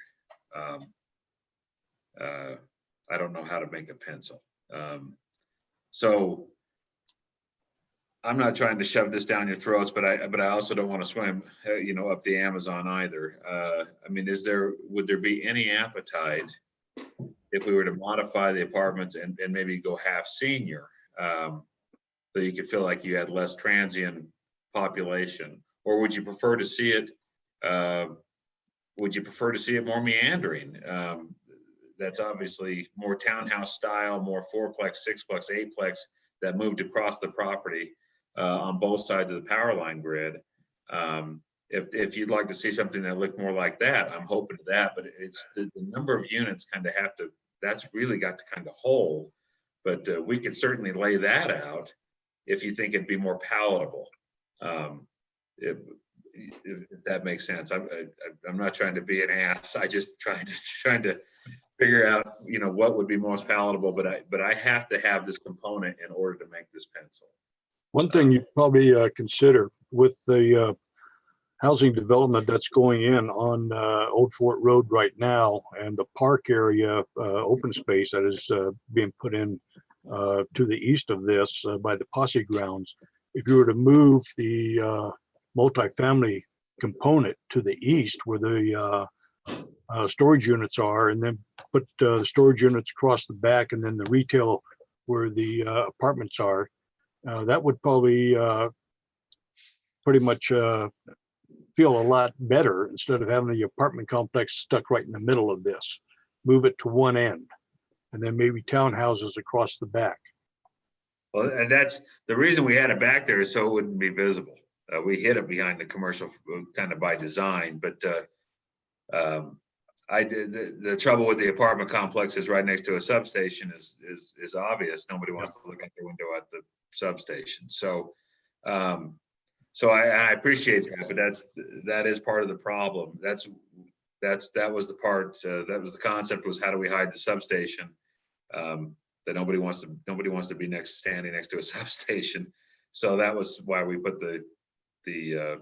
I don't know how to make a pencil. So I'm not trying to shove this down your throats, but I also don't want to swim, up the Amazon either. I mean, would there be any appetite if we were to modify the apartments and maybe go half senior, so you could feel like you had less transient population, or would you prefer to see it? Would you prefer to see it more meandering? That's obviously more townhouse style, more 4-plex, 6-plex, 8-plex that moved across the property on both sides of the power line grid. If you'd like to see something that looked more like that, I'm hoping to that, but it's the number of units kind of that's really got to kind of hold. But we could certainly lay that out if you think it'd be more palatable. If that makes sense. I'm not trying to be an ass. I just trying to figure out, what would be most palatable, but I have to have this component in order to make this pencil. One thing you probably consider with the housing development that's going in on Old Fort Road right now, and the park area open space that is being put in to the east of this by the Posse grounds. If you were to move the multifamily component to the east where the storage units are, and then put the storage units across the back, and then the retail where the apartments are, that would probably pretty much feel a lot better instead of having the apartment complex stuck right in the middle of this. Move it to one end, and then maybe townhouses across the back. Well, and that's the reason we had it back there, is so it wouldn't be visible. We hid it behind the commercial kind of by design, but the trouble with the apartment complex is right next to a substation is obvious. Nobody wants to look out their window at the substation. So I appreciate that, but that is part of the problem. That was the part, that was the concept, was how do we hide the substation? that nobody wants to be standing next to a substation. So that was why we put the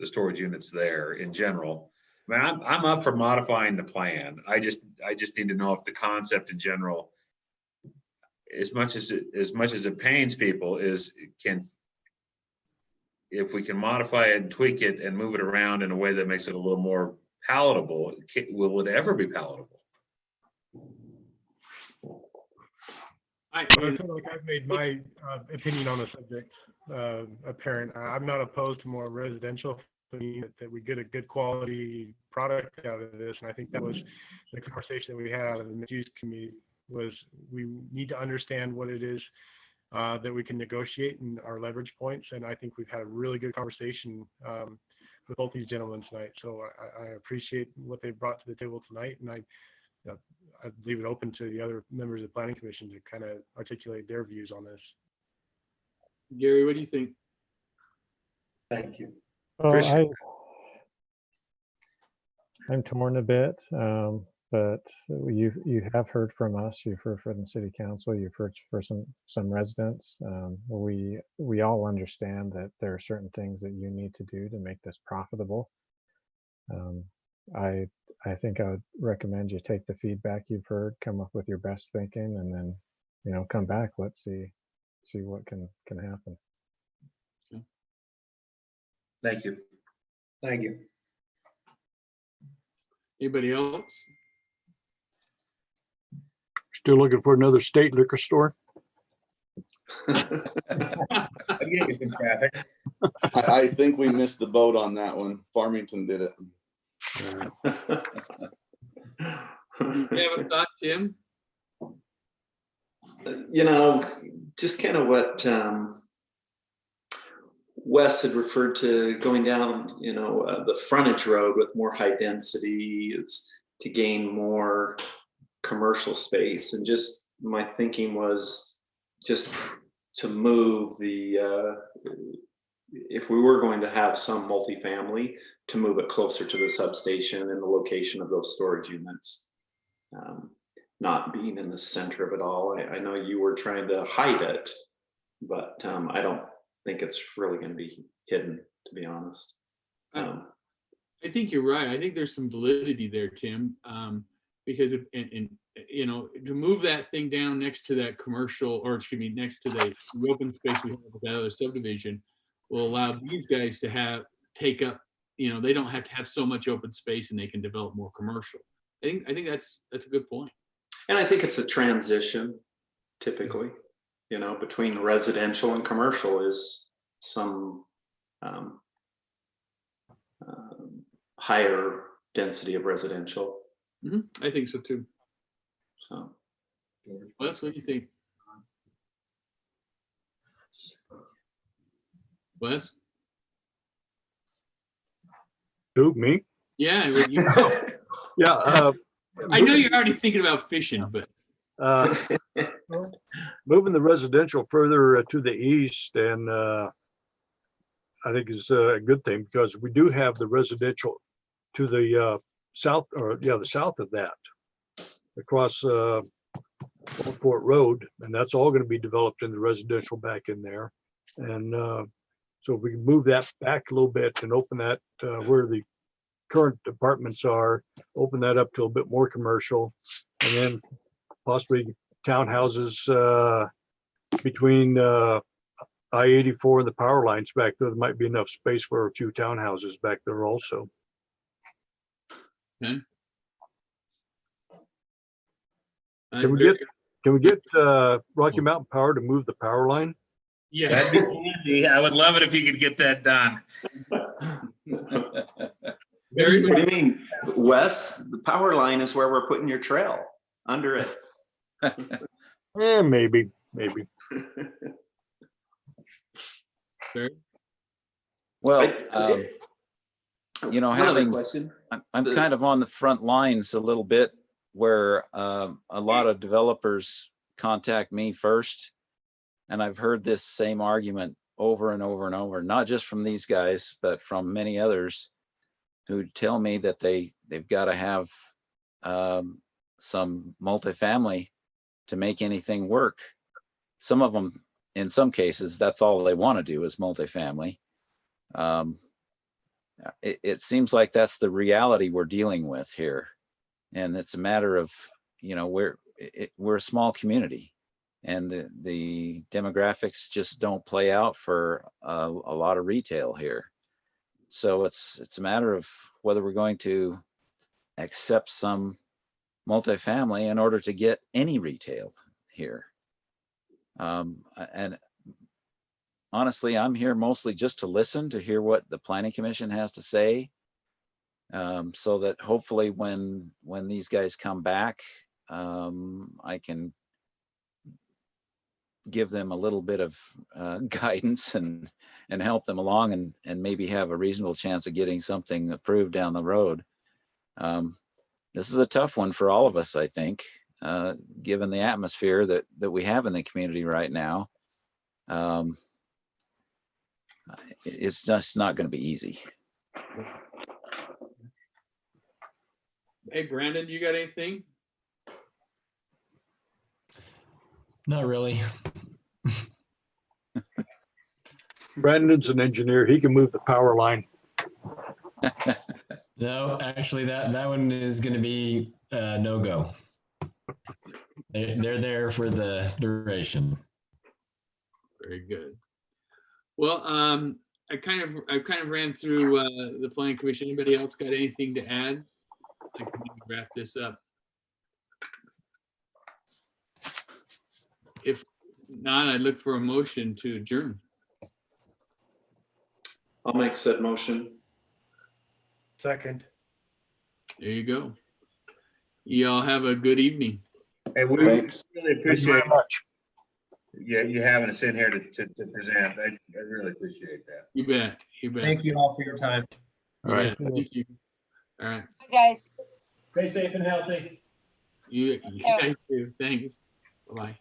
storage units there in general. I mean, I'm up for modifying the plan. I just need to know if the concept in general, as much as it pains people, if we can modify it and tweak it and move it around in a way that makes it a little more palatable, will it ever be palatable? I feel like I've made my opinion on the subject apparent. I'm not opposed to more residential, that we get a good quality product out of this. And I think that was the conversation that we had out of the mixed use community, was we need to understand what it is that we can negotiate and our leverage points. And I think we've had a really good conversation with both these gentlemen tonight. So I appreciate what they brought to the table tonight. And I'd leave it open to the other members of the Planning Commission to kind of articulate their views on this. Gary, what do you think? Thank you. Well, I'm torn a bit, but you have heard from us. You've heard from the city council. You've heard for some residents. We all understand that there are certain things that you need to do to make this profitable. I think I would recommend you take the feedback you've heard, come up with your best thinking, and then come back. Let's see what can happen. Thank you. Thank you. Anybody else? Still looking for another state liquor store? I gave you some traffic. I think we missed the boat on that one. Farmington did it. You have a thought, Tim? Just kind of what Wes had referred to, going down, the frontage road with more high density is to gain more commercial space. And just my thinking was just to move if we were going to have some multifamily, to move it closer to the substation and the location of those storage units. Not being in the center of it all. I know you were trying to hide it, but I don't think it's really going to be hidden, to be honest. I think you're right. I think there's some validity there, Tim, because to move that thing down next to that commercial, or excuse me, next to the open space we have with that other subdivision, will allow these guys to take up. They don't have to have so much open space, and they can develop more commercial. I think that's a good point. And I think it's a transition, typically. Between residential and commercial is some higher density of residential. I think so too. So, Wes, what do you think? Wes? Who, me? Yeah. Yeah. I know you're already thinking about fishing, but moving the residential further to the east, and I think is a good thing, because we do have the residential to the south, the south of that, across Old Fort Road, and that's all going to be developed in the residential back in there. And so if we can move that back a little bit and open that where the current apartments are, open that up to a bit more commercial, and then possibly townhouses between I-84 and the power lines back there. There might be enough space for a few townhouses back there also. Okay. Can we get Rocky Mountain Power to move the power line? Yeah, that'd be handy. I would love it if you could get that done. Very good. What do you mean, Wes? The power line is where we're putting your trail, under it. Maybe. Well, Another question. I'm kind of on the front lines a little bit, where a lot of developers contact me first. And I've heard this same argument over and over and over, not just from these guys, but from many others who tell me that they've got to have some multifamily to make anything work. Some of them, in some cases, that's all they want to do is multifamily. It seems like that's the reality we're dealing with here. And it's a matter of, you know, we're a small community, and the demographics just don't play out for a lot of retail here. So it's a matter of whether we're going to accept some multifamily in order to get any retail here. And honestly, I'm here mostly just to listen, to hear what the Planning Commission has to say, so that hopefully when these guys come back, I can give them a little bit of guidance and help them along, and maybe have a reasonable chance of getting something approved down the road. This is a tough one for all of us, I think, given the atmosphere that we have in the community right now. It's just not going to be easy. Hey, Brandon, you got anything? Not really. Brandon's an engineer. He can move the power line. No, actually, that one is going to be no-go. They're there for the duration. Very good. Well, I kind of ran through the Planning Commission. Anybody else got anything to add? I can wrap this up. If not, I look for a motion to adjourn. I'll make said motion. Second. There you go. Y'all have a good evening. Hey, we Thanks. really Thank you appreciate very much. you having us in here to present. I really appreciate that. You bet. You bet. Thank you all for your time. You All right. bet. Thank you. All right. Bye, guys. Stay safe and healthy. You Yeah. guys too. Thanks. Bye-bye.